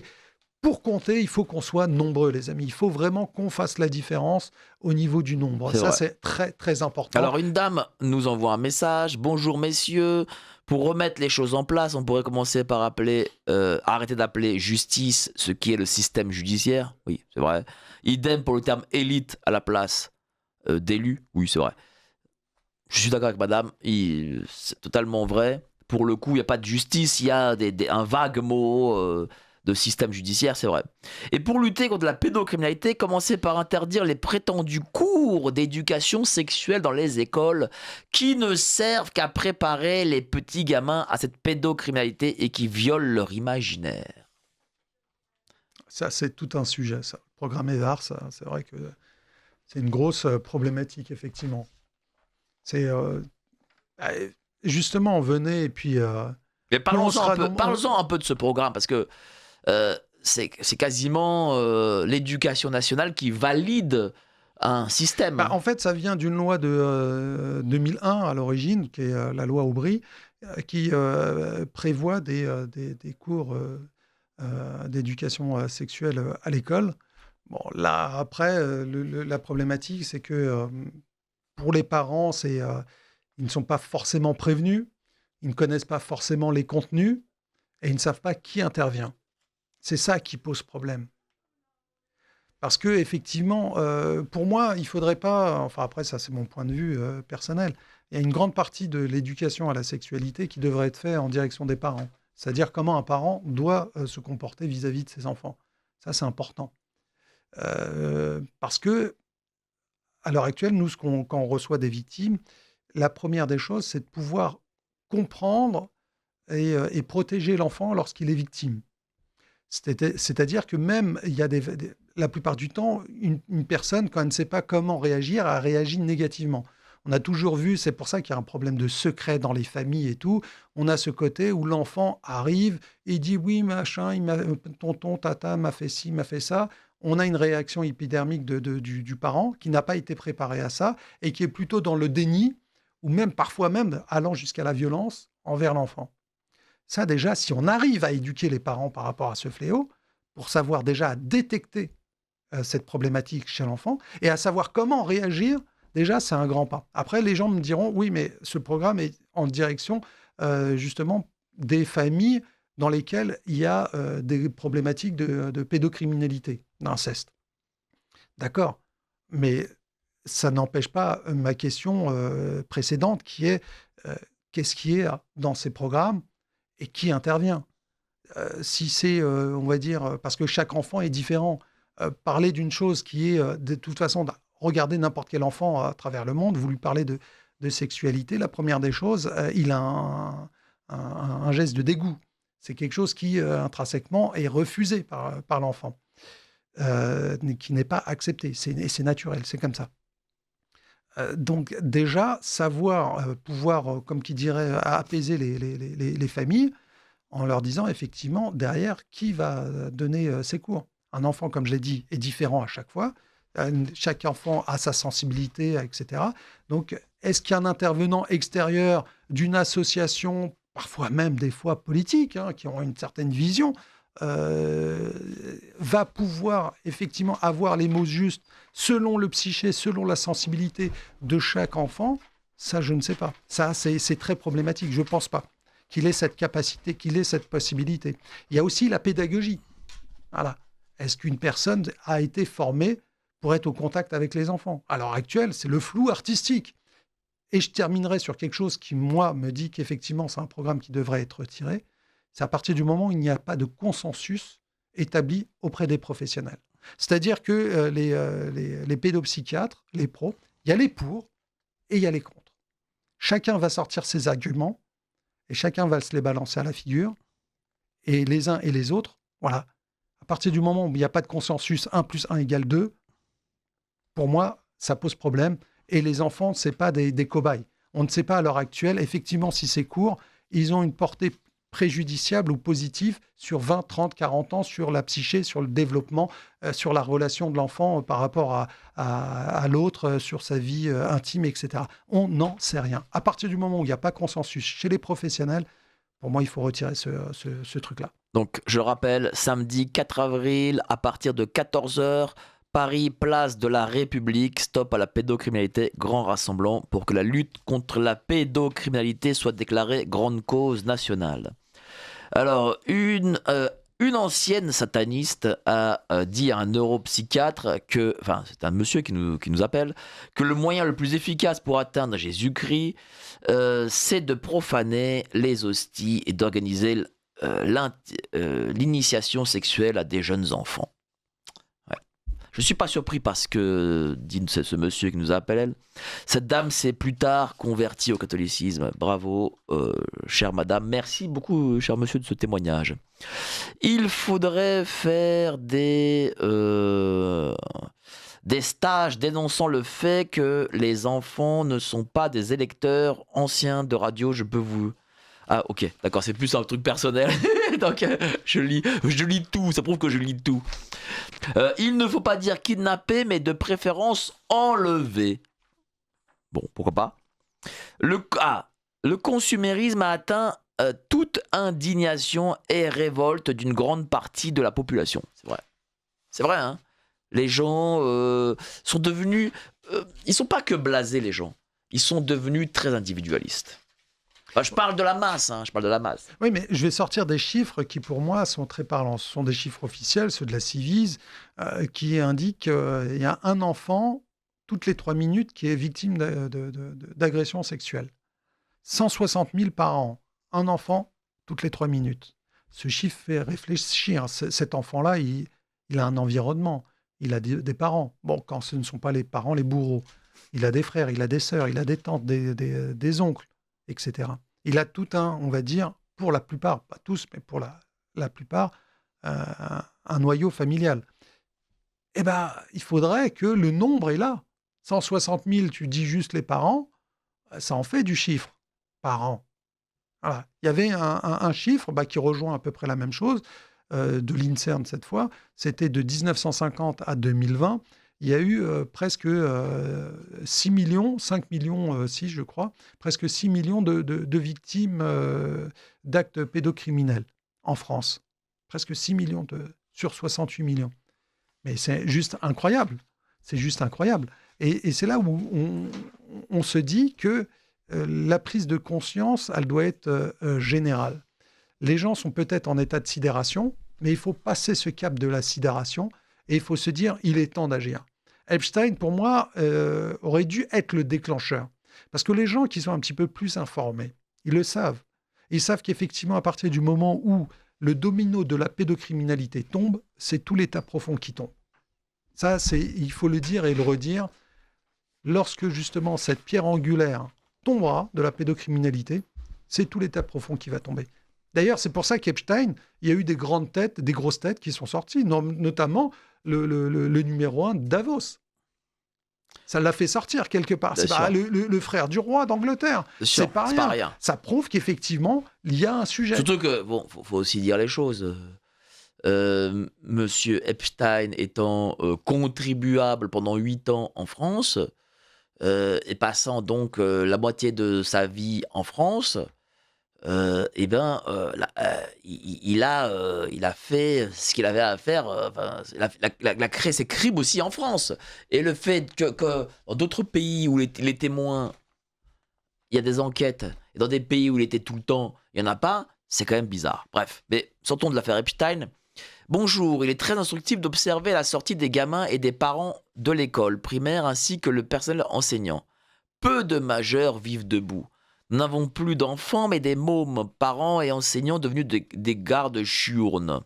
Speaker 2: pour compter, il faut qu'on soit nombreux, les amis. Il faut vraiment qu'on fasse la différence au niveau du nombre. Ça, c'est très, très important.
Speaker 1: Alors, une dame nous envoie un message. « Bonjour, messieurs. Pour remettre les choses en place, on pourrait commencer par arrêter d'appeler justice ce qui est le système judiciaire. » Oui, c'est vrai. Idem pour le terme élite à la place d'élu. Oui, c'est vrai. Je suis d'accord avec madame. C'est totalement vrai. Pour le coup, il n'y a pas de justice. Il y a un vague mot... de système judiciaire, c'est vrai. Et pour lutter contre la pédocriminalité, commencez par interdire les prétendus cours d'éducation sexuelle dans les écoles qui ne servent qu'à préparer les petits gamins à cette pédocriminalité et qui violent leur imaginaire.
Speaker 2: Ça, c'est tout un sujet, ça. Le programme EVAR, ça, c'est vrai que c'est une grosse problématique, effectivement. C'est... justement, venez et puis...
Speaker 1: Mais parlons-en un peu de ce programme, parce que c'est quasiment l'éducation nationale qui valide un système.
Speaker 2: En fait, ça vient d'une loi de 2001 à l'origine, qui est la loi Aubry, qui prévoit des cours d'éducation sexuelle à l'école. Bon, là, après, la problématique, c'est que pour les parents, ils ne sont pas forcément prévenus, ils ne connaissent pas forcément les contenus et ils ne savent pas qui intervient. C'est ça qui pose problème. Parce que effectivement, pour moi, il faudrait pas. Enfin, après, ça, c'est mon point de vue personnel. Il y a une grande partie de l'éducation à la sexualité qui devrait être faite en direction des parents. C'est-à-dire comment un parent doit se comporter vis-à-vis de ses enfants. Ça, c'est important. Parce que à l'heure actuelle, nous, quand on reçoit des victimes, la première des choses, c'est de pouvoir comprendre et protéger l'enfant lorsqu'il est victime. C'est-à-dire que même, il y a la plupart du temps, une personne, quand elle ne sait pas comment réagir, elle réagit négativement. On a toujours vu, c'est pour ça qu'il y a un problème de secret dans les familles et tout. On a ce côté où l'enfant arrive et dit oui, machin, tonton, tata m'a fait ci, m'a fait ça. On a une réaction épidermique du parent qui n'a pas été préparé à ça et qui est plutôt dans le déni ou même parfois même allant jusqu'à la violence envers l'enfant. Ça, déjà, si on arrive à éduquer les parents par rapport à ce fléau, pour savoir déjà détecter cette problématique chez l'enfant et à savoir comment réagir, déjà, c'est un grand pas. Après, les gens me diront, oui, mais ce programme est en direction, justement, des familles dans lesquelles il y a des problématiques de pédocriminalité, d'inceste. D'accord, mais ça n'empêche pas ma question précédente qui est qu'est-ce qui est dans ces programmes et qui intervient. Si c'est, on va dire, parce que chaque enfant est différent, parler d'une chose qui est, de toute façon, regardez n'importe quel enfant à travers le monde, vous lui parlez de sexualité, la première des choses, il a un geste de dégoût. C'est quelque chose qui, intrinsèquement, est refusé par l'enfant, qui n'est pas accepté. C'est naturel, c'est comme ça. Donc déjà, savoir, pouvoir, comme qui dirait, apaiser les familles en leur disant effectivement derrière qui va donner ses cours. Un enfant, comme je l'ai dit, est différent à chaque fois. Chaque enfant a sa sensibilité, etc. Donc, est-ce qu'un intervenant extérieur d'une association, parfois même des fois politique, qui ont une certaine vision, va pouvoir effectivement avoir les mots justes selon le psyché, selon la sensibilité de chaque enfant? Ça, je ne sais pas. Ça, c'est très problématique. Je ne pense pas qu'il ait cette capacité, qu'il ait cette possibilité. Il y a aussi la pédagogie. Voilà. Est-ce qu'une personne a été formée pour être au contact avec les enfants? À l'heure actuelle, c'est le flou artistique. Et je terminerai sur quelque chose qui, moi, me dit qu'effectivement, c'est un programme qui devrait être retiré. C'est à partir du moment où il n'y a pas de consensus établi auprès des professionnels. C'est-à-dire que les pédopsychiatres, les pros, il y a les pour et il y a les contre. Chacun va sortir ses arguments et chacun va se les balancer à la figure. Et les uns et les autres, voilà. À partir du moment où il n'y a pas de consensus, 1 + 1 = 2, pour moi, ça pose problème. Et les enfants, ce n'est pas des cobayes. On ne sait pas à l'heure actuelle, effectivement, si ces cours, ils ont une portée préjudiciable ou positive sur 20, 30, 40 ans, sur la psyché, sur le développement, sur la relation de l'enfant par rapport à l'autre, sur sa vie intime, etc. On n'en sait rien. À partir du moment où il n'y a pas consensus chez les professionnels, pour moi, il faut retirer ce truc-là.
Speaker 1: Donc, je rappelle, samedi 4 avril, à partir de 14h, Paris, place de la République, stop à la pédocriminalité, grand rassemblement pour que la lutte contre la pédocriminalité soit déclarée grande cause nationale. Alors, une ancienne sataniste a dit à un neuropsychiatre que, enfin, c'est un monsieur qui nous appelle, que le moyen le plus efficace pour atteindre Jésus-Christ, c'est de profaner les hosties et d'organiser l'initiation sexuelle à des jeunes enfants. Je ne suis pas surpris parce que, dit ce monsieur qui nous appelle, cette dame s'est plus tard convertie au catholicisme. Bravo, chère madame. Merci beaucoup, cher monsieur, de ce témoignage. Il faudrait faire des stages dénonçant le fait que les enfants ne sont pas des électeurs anciens de radio. Je peux vous... Ah, ok, d'accord, c'est plus un truc personnel. Donc, je lis tout, ça prouve que je lis tout. Il ne faut pas dire kidnapper, mais de préférence enlever. Bon, pourquoi pas. Le consumérisme a atteint toute indignation et révolte d'une grande partie de la population. C'est vrai, hein. Les gens sont devenus... ils sont pas que blasés, les gens. Ils sont devenus très individualistes. Enfin, je parle de la masse, hein, je parle de la masse.
Speaker 2: Oui, mais je vais sortir des chiffres qui, pour moi, sont très parlants. Ce sont des chiffres officiels, ceux de la Civise, qui indiquent qu'il y a un enfant toutes les 3 minutes qui est victime d'agression sexuelle. 160 000 par an. Un enfant toutes les 3 minutes. Ce chiffre fait réfléchir. Cet enfant-là, il a un environnement. Il a des parents. Bon, quand ce ne sont pas les parents, les bourreaux. Il a des frères, il a des sœurs, il a des tantes, des oncles, etc. Il a tout on va dire, pour la plupart, pas tous, mais pour la plupart, un noyau familial. Eh bien, il faudrait que le nombre est là. 160 000, tu dis juste les parents, ça en fait du chiffre par an. Voilà. Il y avait un chiffre qui rejoint à peu près la même chose, de l'INSERM cette fois, c'était de 1950 à 2020. Il y a eu presque 6 millions, 5 millions, si je crois, presque 6 millions de victimes d'actes pédocriminels en France. Presque 6 millions sur 68 millions. Mais c'est juste incroyable. C'est juste incroyable. Et c'est là où on se dit que la prise de conscience, elle doit être générale. Les gens sont peut-être en état de sidération, mais il faut passer ce cap de la sidération et il faut se dire, il est temps d'agir. Epstein, pour moi, aurait dû être le déclencheur. Parce que les gens qui sont un petit peu plus informés, ils le savent. Ils savent qu'effectivement, à partir du moment où le domino de la pédocriminalité tombe, c'est tout l'état profond qui tombe. Ça, il faut le dire et le redire. Lorsque justement cette pierre angulaire tombera de la pédocriminalité, c'est tout l'état profond qui va tomber. D'ailleurs, c'est pour ça qu'Epstein, il y a eu des grosses têtes qui sont sorties, notamment le numéro 1 Davos. Ça l'a fait sortir quelque part. C'est le frère du roi d'Angleterre. C'est pas rien. Ça prouve qu'effectivement, il y a un sujet.
Speaker 1: Surtout que, bon, faut aussi dire les choses. Monsieur Epstein étant contribuable pendant 8 ans en France, et passant donc la moitié de sa vie en France, il a fait ce qu'il avait à faire. Il a créé ses crimes aussi en France. Et le fait que dans d'autres pays où les témoins, il y a des enquêtes, et dans des pays où il était tout le temps, il n'y en a pas, c'est quand même bizarre. Bref, mais sortons de l'affaire Epstein. Bonjour, il est très instructif d'observer la sortie des gamins et des parents de l'école primaire ainsi que le personnel enseignant. Peu de majeurs vivent debout. Nous n'avons plus d'enfants, mais des mômes, parents et enseignants devenus des gardes chiournes.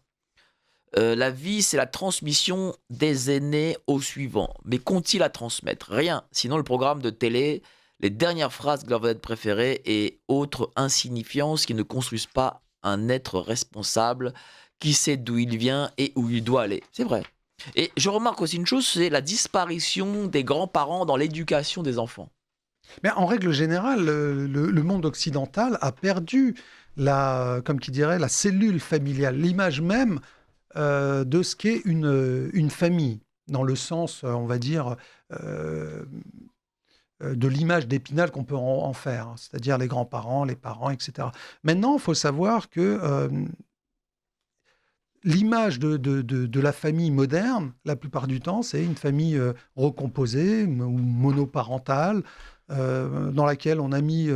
Speaker 1: La vie, c'est la transmission des aînés aux suivants. Mais qu'ont-ils à transmettre? Rien, sinon le programme de télé, les dernières phrases de leur vedette préférée et autres insignifiances qui ne construisent pas un être responsable qui sait d'où il vient et où il doit aller. C'est vrai. Et je remarque aussi une chose, c'est la disparition des grands-parents dans l'éducation des enfants.
Speaker 2: Mais en règle générale, le monde occidental a perdu la cellule familiale, l'image même de ce qu'est une famille, dans le sens, on va dire, de l'image d'Épinal qu'on peut en faire, hein, c'est-à-dire les grands-parents, les parents, etc. Maintenant, il faut savoir que l'image de la famille moderne, la plupart du temps, c'est une famille recomposée ou monoparentale, dans laquelle on a mis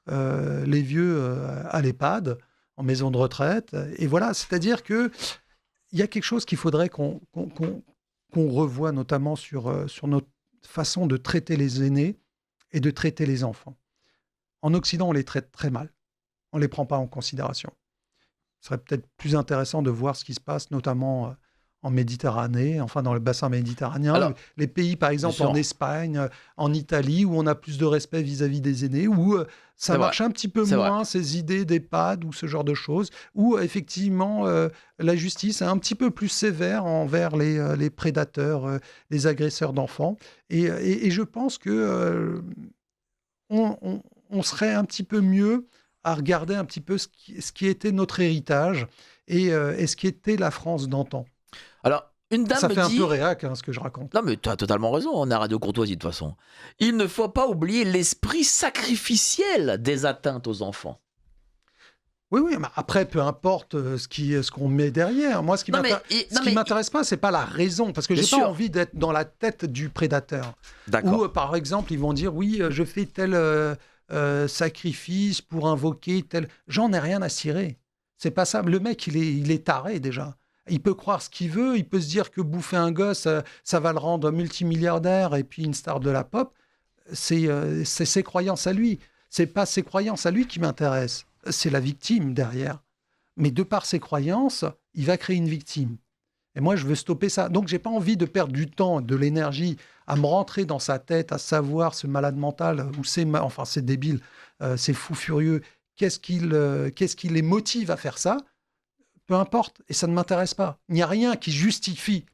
Speaker 2: les vieux à l'EHPAD, en maison de retraite. Et voilà, c'est-à-dire qu'il y a quelque chose qu'il faudrait qu'on revoie, notamment sur notre façon de traiter les aînés et de traiter les enfants. En Occident, on les traite très mal. On ne les prend pas en considération. Ce serait peut-être plus intéressant de voir ce qui se passe, notamment en Méditerranée, enfin dans le bassin méditerranéen. Alors, les pays, par exemple, en Espagne, en Italie, où on a plus de respect vis-à-vis des aînés, où ça marche un petit peu moins, ces idées d'EHPAD ou ce genre de choses, où effectivement, la justice est un petit peu plus sévère envers les prédateurs, les agresseurs d'enfants. Et je pense que on serait un petit peu mieux à regarder un petit peu ce qui était notre héritage et ce qui était la France d'antan.
Speaker 1: Alors, une dame
Speaker 2: ça
Speaker 1: me
Speaker 2: fait
Speaker 1: dit...
Speaker 2: un peu réac, ce que je raconte.
Speaker 1: Non, mais tu as totalement raison, on est à Radio Courtoisie de toute façon. Il ne faut pas oublier l'esprit sacrificiel des atteintes aux enfants.
Speaker 2: Oui, oui, mais après, peu importe ce qu'on met derrière. Moi,
Speaker 1: Non mais,
Speaker 2: ce qui m'intéresse pas, c'est pas la raison, parce que
Speaker 1: bien
Speaker 2: j'ai pas
Speaker 1: sûr,
Speaker 2: envie d'être dans la tête du prédateur. Ou,
Speaker 1: d'accord.
Speaker 2: par exemple, ils vont dire, oui, je fais tel sacrifice pour invoquer tel... J'en ai rien à cirer. C'est pas ça. Le mec, il est taré, déjà. Il peut croire ce qu'il veut, il peut se dire que bouffer un gosse, ça va le rendre multimilliardaire et puis une star de la pop. C'est ses croyances à lui. C'est pas ses croyances à lui qui m'intéressent. C'est la victime derrière. Mais de par ses croyances, il va créer une victime. Et moi, je veux stopper ça. Donc, j'ai pas envie de perdre du temps, de l'énergie à me rentrer dans sa tête, à savoir ce malade mental ou enfin, c'est débile, c'est fou furieux. Qu'est-ce qui les motive à faire ça? Peu importe. Et ça ne m'intéresse pas. Il n'y a rien qui justifie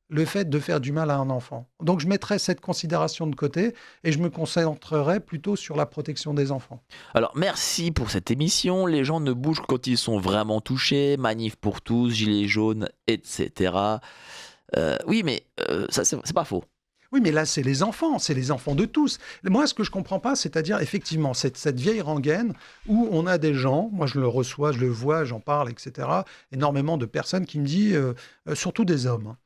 Speaker 2: le fait de faire du mal à un enfant. Donc je mettrai cette considération de côté et je me concentrerai plutôt sur la protection des enfants.
Speaker 1: Alors merci pour cette émission. Les gens ne bougent que quand ils sont vraiment touchés. Manif pour tous, gilets jaunes, etc. Oui, mais ça, c'est pas faux.
Speaker 2: Oui, mais là, c'est les enfants de tous. Moi, ce que je comprends pas, c'est-à-dire, effectivement, cette vieille rengaine où on a des gens, moi je le reçois, je le vois, j'en parle, etc., énormément de personnes qui me disent, surtout des hommes,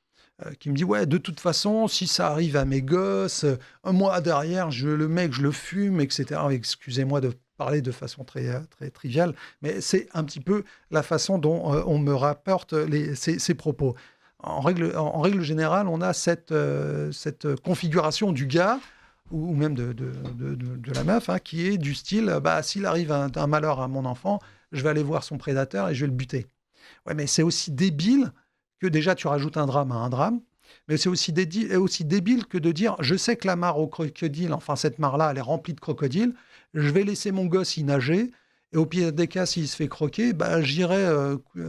Speaker 2: hein, qui me dit ouais, de toute façon, si ça arrive à mes gosses, un mois derrière, le mec, je le fume, etc. Excusez-moi de parler de façon très triviale, mais c'est un petit peu la façon dont on me rapporte ces propos. En règle générale, on a cette configuration du gars ou même de la meuf, hein, qui est du style, bah, s'il arrive un malheur à mon enfant, je vais aller voir son prédateur et je vais le buter. Ouais, mais c'est aussi débile que déjà tu rajoutes un drame à un drame, mais c'est aussi débile que de dire je sais que la mare au crocodile, enfin cette mare-là, elle est remplie de crocodiles, je vais laisser mon gosse y nager, et au pire des cas, s'il se fait croquer, bah, j'irai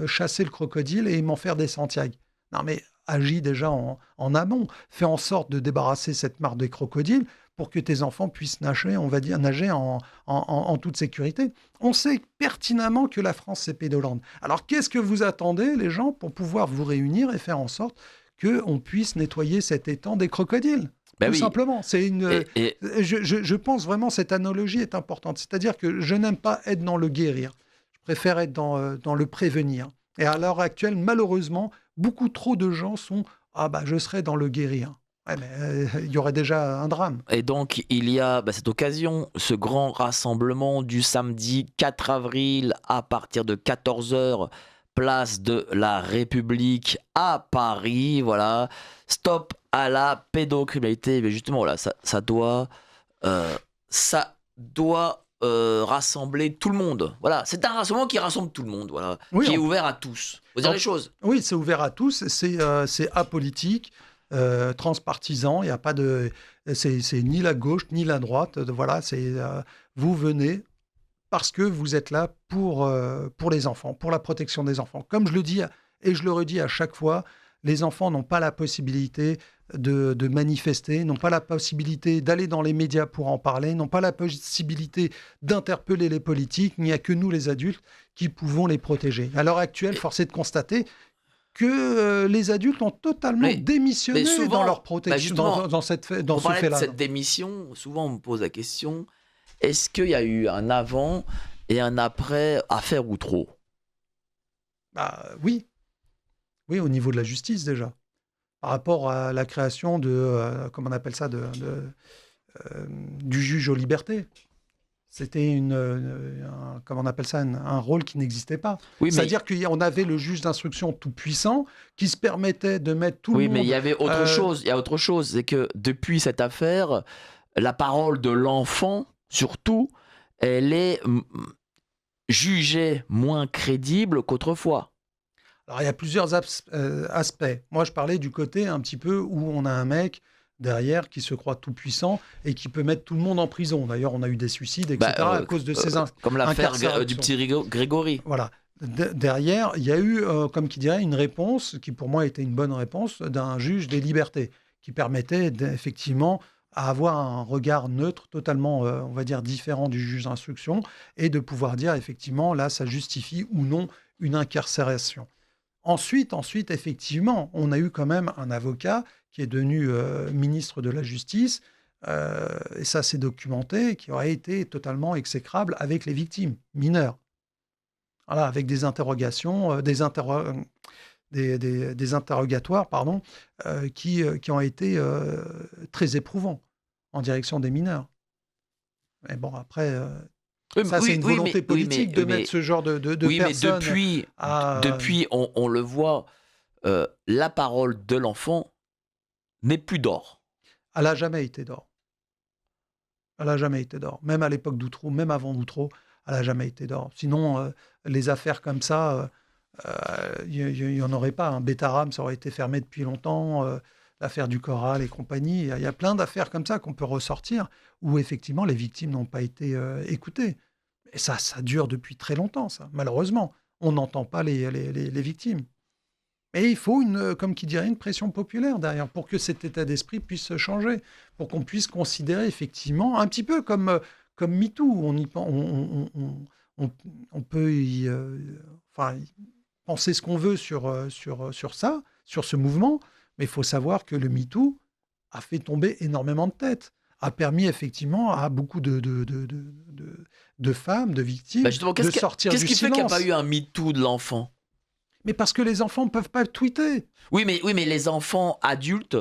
Speaker 2: chasser le crocodile et m'en faire des Santiago. Non mais agis déjà en amont, fais en sorte de débarrasser cette mare des crocodiles pour que tes enfants puissent nager, on va dire, nager en toute sécurité. On sait pertinemment que la France, c'est Pédolande. Alors, qu'est-ce que vous attendez, les gens, pour pouvoir vous réunir et faire en sorte qu'on puisse nettoyer cet étang des crocodiles?
Speaker 1: Ben
Speaker 2: Tout
Speaker 1: oui.
Speaker 2: simplement.
Speaker 1: Et
Speaker 2: Je pense vraiment que cette analogie est importante. C'est-à-dire que je n'aime pas être dans le guérir. Je préfère être dans le prévenir. Et à l'heure actuelle, malheureusement, beaucoup trop de gens sont « Ah bah, je serai dans le guérir ». Ouais, mais il y aurait déjà un drame.
Speaker 1: Et donc, il y a cette occasion, ce grand rassemblement du samedi 4 avril à partir de 14 heures, place de la République à Paris. Voilà, stop à la pédocriminalité. Mais justement, voilà, euh, ça doit rassembler tout le monde. Voilà, c'est un rassemblement qui rassemble tout le monde. Voilà,
Speaker 2: Oui,
Speaker 1: qui est ouvert à tous. Faut dire les choses.
Speaker 2: oui, c'est ouvert à tous, c'est apolitique, transpartisan, il y a pas de... C'est ni la gauche ni la droite, voilà, vous venez parce que vous êtes là pour les enfants, pour la protection des enfants. Comme je le dis et je le redis à chaque fois, les enfants n'ont pas la possibilité de manifester, n'ont pas la possibilité d'aller dans les médias pour en parler, n'ont pas la possibilité d'interpeller les politiques. Il n'y a que nous, les adultes, qui pouvons les protéger. À l'heure actuelle, force est de constater que les adultes ont totalement démissionné
Speaker 1: souvent,
Speaker 2: dans leur protection, dans ce fait-là.
Speaker 1: De cette démission, souvent on me pose la question, est-ce qu'il y a eu un avant et un après à faire ou trop?
Speaker 2: Bah, oui, au niveau de la justice déjà. Par rapport à la création comment on appelle ça, du juge aux libertés. C'était comment on appelle ça, un rôle qui n'existait pas.
Speaker 1: Oui,
Speaker 2: C'est-à-dire qu'on avait le juge d'instruction tout puissant qui se permettait de mettre tout le monde...
Speaker 1: Oui, mais il y avait autre chose. Il y a autre chose, c'est que depuis cette affaire, la parole de l'enfant, surtout, elle est jugée moins crédible qu'autrefois.
Speaker 2: Alors, il y a plusieurs aspects. Moi, je parlais du côté un petit peu où on a un mec derrière qui se croit tout puissant et qui peut mettre tout le monde en prison. D'ailleurs, on a eu des suicides, etc. À cause de ces
Speaker 1: comme l'affaire du petit Grégory.
Speaker 2: Voilà. Derrière, il y a eu, comme qui dirait, une réponse qui pour moi était une bonne réponse d'un juge des libertés qui permettait effectivement à avoir un regard neutre, totalement, on va dire, différent du juge d'instruction et de pouvoir dire effectivement, là, ça justifie ou non une incarcération. Ensuite, effectivement, on a eu quand même un avocat qui est devenu ministre de la Justice, et ça s'est documenté, qui aurait été totalement exécrable avec les victimes mineures. Voilà, avec des interrogations, des interrogatoires, pardon, qui ont été très éprouvants en direction des mineurs. Mais bon, après, ça, c'est une volonté politique de mettre ce genre de
Speaker 1: oui, mais
Speaker 2: personnes à...
Speaker 1: depuis on le voit, la parole de l'enfant n'est plus d'or.
Speaker 2: Elle n'a jamais été d'or. Elle n'a jamais été d'or. Même à l'époque d'Outreau, même avant Outreau, elle n'a jamais été d'or. Sinon, les affaires comme ça, il n'y en aurait pas. Bétaram, ça aurait été fermé depuis longtemps. L'affaire du Coral et compagnie. Il y a plein d'affaires comme ça qu'on peut ressortir où effectivement les victimes n'ont pas été écoutées. Et ça dure depuis très longtemps, ça. Malheureusement, on n'entend pas les victimes. Et il faut, comme qui dirait, une pression populaire derrière pour que cet état d'esprit puisse changer, pour qu'on puisse considérer effectivement, un petit peu comme MeToo, on peut enfin, penser ce qu'on veut sur ça, sur ce mouvement, mais il faut savoir que le MeToo a fait tomber énormément de têtes, a permis effectivement à beaucoup de femmes, de victimes, de sortir du silence.
Speaker 1: Qu'est-ce qui fait qu'il n'y a pas eu un MeToo de l'enfant ?
Speaker 2: Mais parce que les enfants ne peuvent pas tweeter.
Speaker 1: Oui, mais les enfants adultes,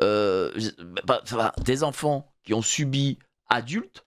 Speaker 1: des enfants qui ont subi adultes,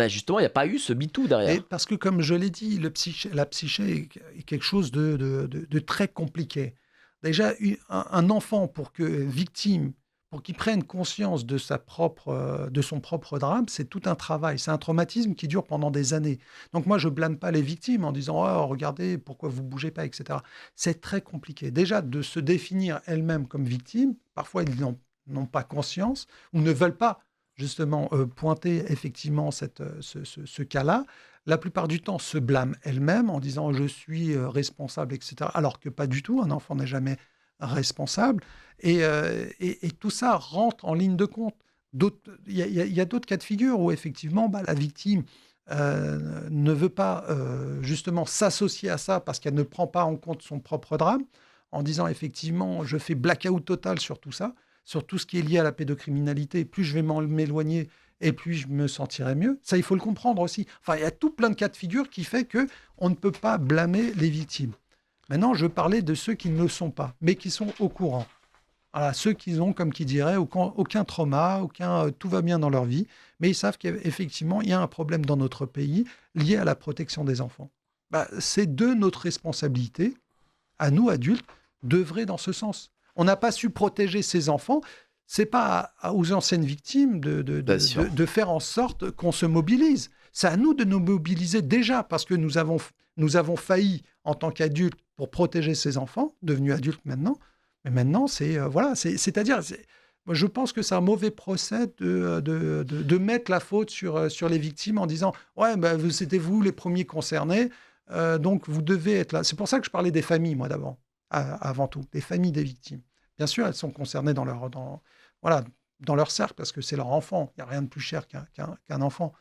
Speaker 1: justement, il n'y a pas eu ce MeToo derrière.
Speaker 2: Et parce que, comme je l'ai dit, la psyché est quelque chose de très compliqué. Déjà, un enfant, pour qu'il prenne conscience de son propre drame, c'est tout un travail. C'est un traumatisme qui dure pendant des années. Donc moi, je blâme pas les victimes en disant « Oh, regardez, pourquoi vous bougez pas, etc. » C'est très compliqué. Déjà, de se définir elles-mêmes comme victimes, parfois ils n'ont pas conscience ou ne veulent pas justement pointer effectivement ce cas-là. La plupart du temps, se blâment elles-mêmes en disant « Je suis responsable, etc. » Alors que pas du tout, un enfant n'est jamais responsable. Et tout ça rentre en ligne de compte. Il y a d'autres cas de figure où effectivement la victime ne veut pas justement s'associer à ça parce qu'elle ne prend pas en compte son propre drame, en disant effectivement je fais blackout total sur tout ça, sur tout ce qui est lié à la pédocriminalité. Plus je vais m'éloigner et plus je me sentirai mieux. Ça, il faut le comprendre aussi. Enfin, il y a tout plein de cas de figure qui fait qu'on ne peut pas blâmer les victimes. Maintenant, je parlais de ceux qui ne le sont pas, mais qui sont au courant. Voilà, ceux qui ont, comme qui dirait, aucun trauma, tout va bien dans leur vie, mais ils savent qu'effectivement, il y a un problème dans notre pays lié à la protection des enfants. C'est de notre responsabilité, à nous adultes, d'œuvrer dans ce sens. On n'a pas su protéger ces enfants. C'est pas aux anciennes victimes de faire en sorte qu'on se mobilise. C'est à nous de nous mobiliser déjà, parce que nous avons failli en tant qu'adultes pour protéger ces enfants, devenus adultes maintenant. Mais maintenant, c'est-à-dire, moi, je pense que c'est un mauvais procès de mettre la faute sur les victimes en disant « Ouais, c'était vous les premiers concernés, donc vous devez être là ». C'est pour ça que je parlais des familles, moi, d'abord, avant tout, des familles des victimes. Bien sûr, elles sont concernées dans leur cercle, parce que c'est leur enfant. Il n'y a rien de plus cher qu'un enfant.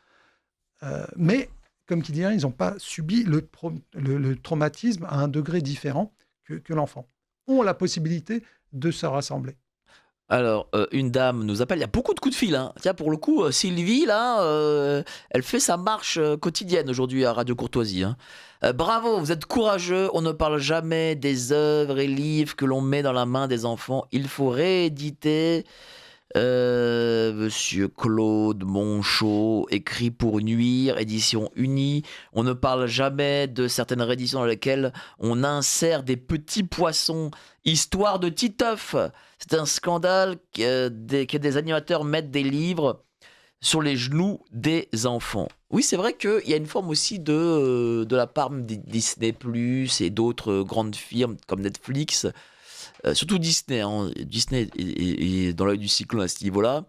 Speaker 2: Mais, comme qui dirait, ils n'ont pas subi le traumatisme à un degré différent que l'enfant. Ont la possibilité de se rassembler.
Speaker 1: Alors, une dame nous appelle, il y a beaucoup de coups de fil. Hein. Tiens, pour le coup, Sylvie, là, elle fait sa marche quotidienne aujourd'hui à Radio Courtoisie. Hein. Bravo, vous êtes courageux, on ne parle jamais des œuvres et livres que l'on met dans la main des enfants. Il faut rééditer. Monsieur Claude Monchot, écrit pour nuire, édition unie. On ne parle jamais de certaines rééditions dans lesquelles on insère des petits poissons, histoire de Titeuf. C'est un scandale que des animateurs mettent des livres sur les genoux des enfants. Oui, c'est vrai qu'il y a une forme aussi de la part des Disney+, et d'autres grandes firmes comme Netflix, surtout Disney, hein. Disney est dans l'œil du cyclone à ce niveau-là,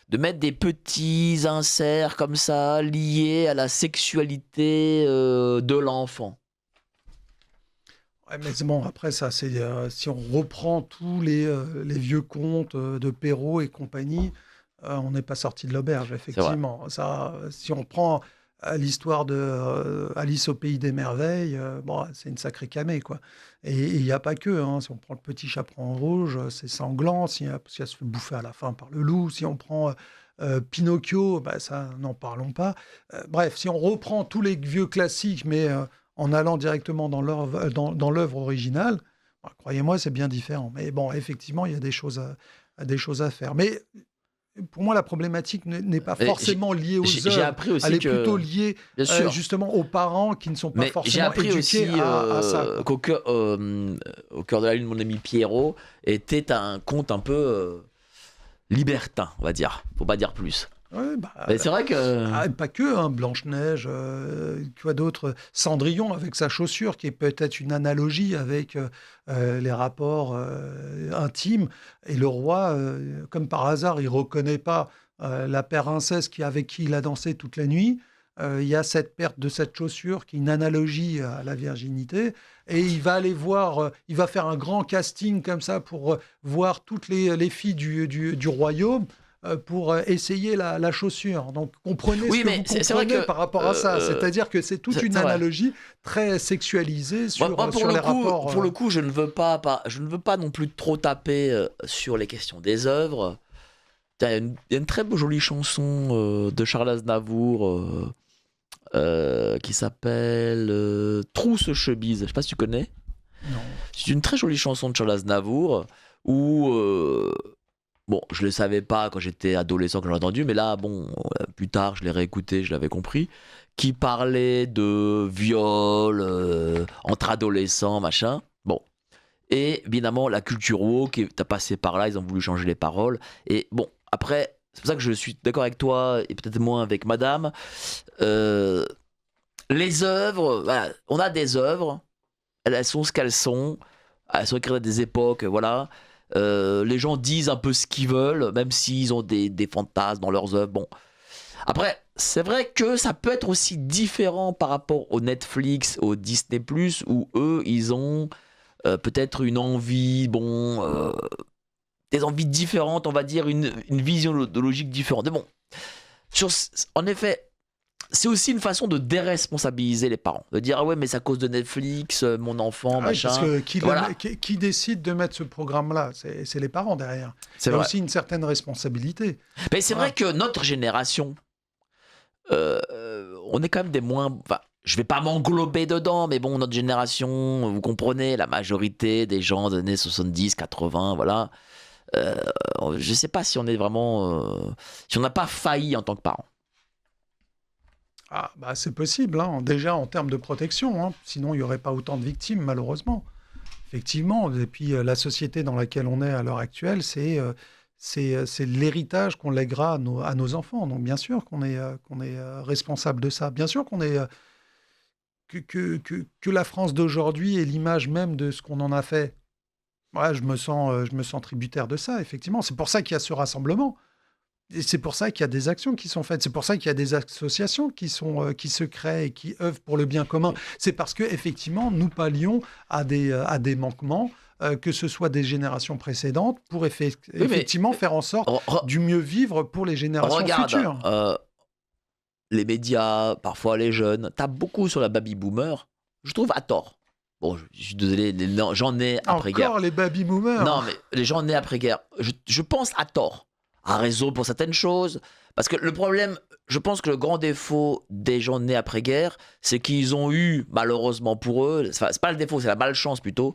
Speaker 1: de mettre des petits inserts comme ça, liés à la sexualité de l'enfant.
Speaker 2: Ouais, mais bon, après ça, c'est si on reprend tous les vieux contes de Perrault et compagnie, on n'est pas sorti de l'auberge, effectivement. Ça, si on prend l'histoire de Alice au pays des merveilles, c'est une sacrée camée, quoi. Et il n'y a pas que, hein. Si on prend le petit chaperon rouge, c'est sanglant, parce qu'elle se fait bouffer à la fin par le loup. Si on prend Pinocchio, ça, n'en parlons pas. Bref, si on reprend tous les vieux classiques, mais en allant directement dans l'œuvre originale, croyez-moi, c'est bien différent. Mais bon, effectivement, il y a des choses à faire. Mais pour moi, la problématique n'est pas forcément liée aux
Speaker 1: j'ai
Speaker 2: œuvres.
Speaker 1: appris aussi
Speaker 2: Elle est
Speaker 1: que,
Speaker 2: plutôt liée
Speaker 1: bien sûr,
Speaker 2: justement aux parents qui ne sont pas
Speaker 1: mais j'ai
Speaker 2: forcément
Speaker 1: appris aussi
Speaker 2: éduqués à ça, quoi.
Speaker 1: au cœur de la lune, mon ami Pierrot était un conte un peu libertin, on va dire. Faut pas dire plus.
Speaker 2: Ouais,
Speaker 1: Mais c'est vrai que
Speaker 2: pas que, hein, Blanche-Neige, quoi d'autre, Cendrillon avec sa chaussure, qui est peut-être une analogie avec les rapports intimes. Et le roi, comme par hasard, il reconnaît pas la princesse avec qui il a dansé toute la nuit. Il y a cette perte de cette chaussure qui est une analogie à la virginité. Et il va aller voir, il va faire un grand casting comme ça pour voir toutes les filles du royaume pour essayer la chaussure. Donc, comprenez
Speaker 1: oui,
Speaker 2: ce que
Speaker 1: mais
Speaker 2: vous
Speaker 1: c'est vrai
Speaker 2: comprenez
Speaker 1: que
Speaker 2: par rapport à ça. C'est-à-dire que c'est toute une
Speaker 1: c'est vrai.
Speaker 2: analogie très sexualisée sur,
Speaker 1: Moi,
Speaker 2: sur les rapports.
Speaker 1: pour le coup, je ne veux pas non plus trop taper sur les questions des œuvres. Tiens, il y a une très jolie chanson de Charles Aznavour qui s'appelle Trousse chemise. Je sais pas si tu connais.
Speaker 2: Non.
Speaker 1: C'est une très jolie chanson de Charles Aznavour où bon, je le savais pas quand j'étais adolescent quand j'ai entendu, mais là, bon, plus tard, je l'ai réécouté, je l'avais compris, qui parlait de viol entre adolescents, machin. Bon. Et évidemment, la culture woke est passé par là, ils ont voulu changer les paroles. Et bon, après, c'est pour ça que je suis d'accord avec toi, et peut-être moins avec madame. Les œuvres, voilà, on a des œuvres, elles sont ce qu'elles sont écrites à des époques, voilà. Les gens disent un peu ce qu'ils veulent, même s'ils ont des fantasmes dans leurs œuvres. Bon. Après, c'est vrai que ça peut être aussi différent par rapport au Netflix, au Disney+, où eux, ils ont peut-être une envie, des envies différentes, on va dire, une vision de logique différente. Mais bon, en effet, c'est aussi une façon de déresponsabiliser les parents. De dire, ah ouais, mais c'est à cause de Netflix, mon enfant, machin.
Speaker 2: Parce que
Speaker 1: Voilà.
Speaker 2: qui décide de mettre ce programme-là? C'est les parents derrière.
Speaker 1: C'est
Speaker 2: Il y a
Speaker 1: vrai.
Speaker 2: aussi une certaine responsabilité.
Speaker 1: Mais c'est vrai que notre génération, on est quand même des moins... Enfin, je vais pas m'englober dedans, mais bon, notre génération, vous comprenez, la majorité des gens des années 70, 80, voilà. Je sais pas si on est vraiment... si on n'a pas failli en tant que parents.
Speaker 2: Ah, c'est possible, hein. Déjà en termes de protection, hein. Sinon il n'y aurait pas autant de victimes, malheureusement. Effectivement, et puis la société dans laquelle on est à l'heure actuelle, c'est l'héritage qu'on lèguera à nos enfants. Donc bien sûr qu'on est responsable de ça. Bien sûr qu'on est... que la France d'aujourd'hui est l'image même de ce qu'on en a fait. Ouais, je me sens tributaire de ça, effectivement. C'est pour ça qu'il y a ce rassemblement. Et c'est pour ça qu'il y a des actions qui sont faites. C'est pour ça qu'il y a des associations qui se créent et qui œuvrent pour le bien commun. C'est parce qu'effectivement, nous pallions à des manquements, que ce soit des générations précédentes, pour effectivement faire en sorte du mieux vivre pour les générations futures.
Speaker 1: Les médias, parfois les jeunes, tapent beaucoup sur la baby-boomer, je trouve à tort. Bon, je suis désolé, j'en nés après-guerre.
Speaker 2: Encore les baby-boomers.
Speaker 1: Non, mais les gens nés après-guerre, je pense à tort. À raison pour certaines choses. Parce que le problème, je pense que le grand défaut des gens nés après-guerre, c'est qu'ils ont eu, malheureusement pour eux, c'est pas le défaut, c'est la malchance plutôt,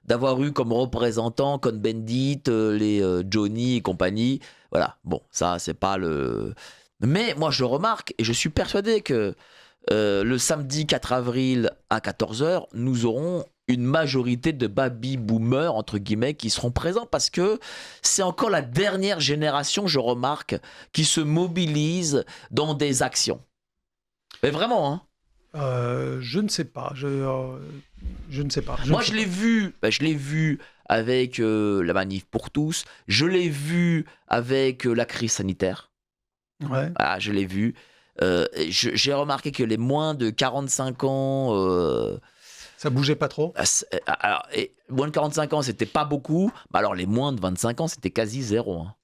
Speaker 1: d'avoir eu comme représentants Cohn-Bendit, les Johnny et compagnie. Voilà, bon, ça, c'est pas le... Mais moi, je le remarque et je suis persuadé que le samedi 4 avril à 14h, nous aurons une majorité de baby-boomers, entre guillemets, qui seront présents parce que c'est encore la dernière génération, je remarque, qui se mobilise dans des actions. Mais vraiment, hein.
Speaker 2: Je ne sais pas. Je ne sais pas.
Speaker 1: Moi, je l'ai vu avec la manif pour tous. Je l'ai vu avec la crise sanitaire.
Speaker 2: Ouais.
Speaker 1: Voilà, je l'ai vu. J'ai remarqué que les moins de 45 ans...
Speaker 2: ça bougeait pas trop.
Speaker 1: Alors, moins de 45 ans, c'était pas beaucoup. Alors, les moins de 25 ans, c'était quasi zéro. Hein.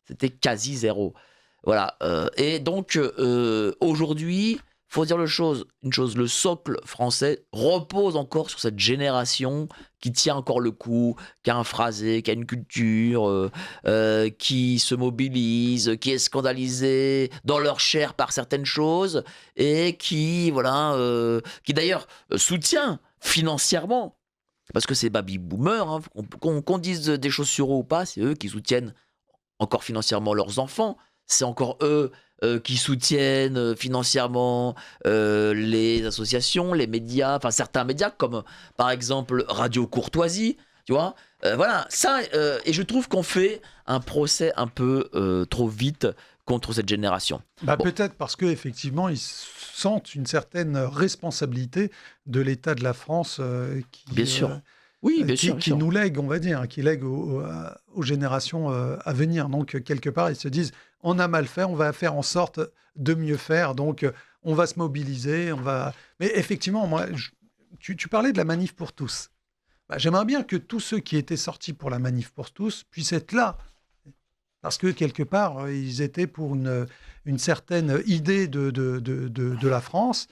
Speaker 1: C'était quasi zéro. Voilà. Et donc, aujourd'hui, faut dire une chose, le socle français repose encore sur cette génération qui tient encore le coup, qui a un phrasé, qui a une culture, qui se mobilise, qui est scandalisée dans leur chair par certaines choses et qui, qui d'ailleurs soutient financièrement, parce que c'est baby boomers, hein, qu'on dise des choses sur eux ou pas, c'est eux qui soutiennent encore financièrement leurs enfants, c'est encore eux qui soutiennent financièrement les associations, les médias, enfin certains médias comme par exemple Radio Courtoisie, tu vois. Voilà, ça, et je trouve qu'on fait un procès un peu trop vite contre cette génération.
Speaker 2: Bon. Peut-être parce qu'effectivement, ils sentent une certaine responsabilité de l'État de la France qui...
Speaker 1: Bien sûr. Oui, bien sûr.
Speaker 2: Qui nous lègue, on va dire, qui lègue aux générations à venir. Donc, quelque part, ils se disent, on a mal fait, on va faire en sorte de mieux faire. Donc, on va se mobiliser, on va... Mais effectivement, moi, tu parlais de la manif pour tous. J'aimerais bien que tous ceux qui étaient sortis pour la manif pour tous puissent être là. Parce que, quelque part, ils étaient pour une certaine idée de la France.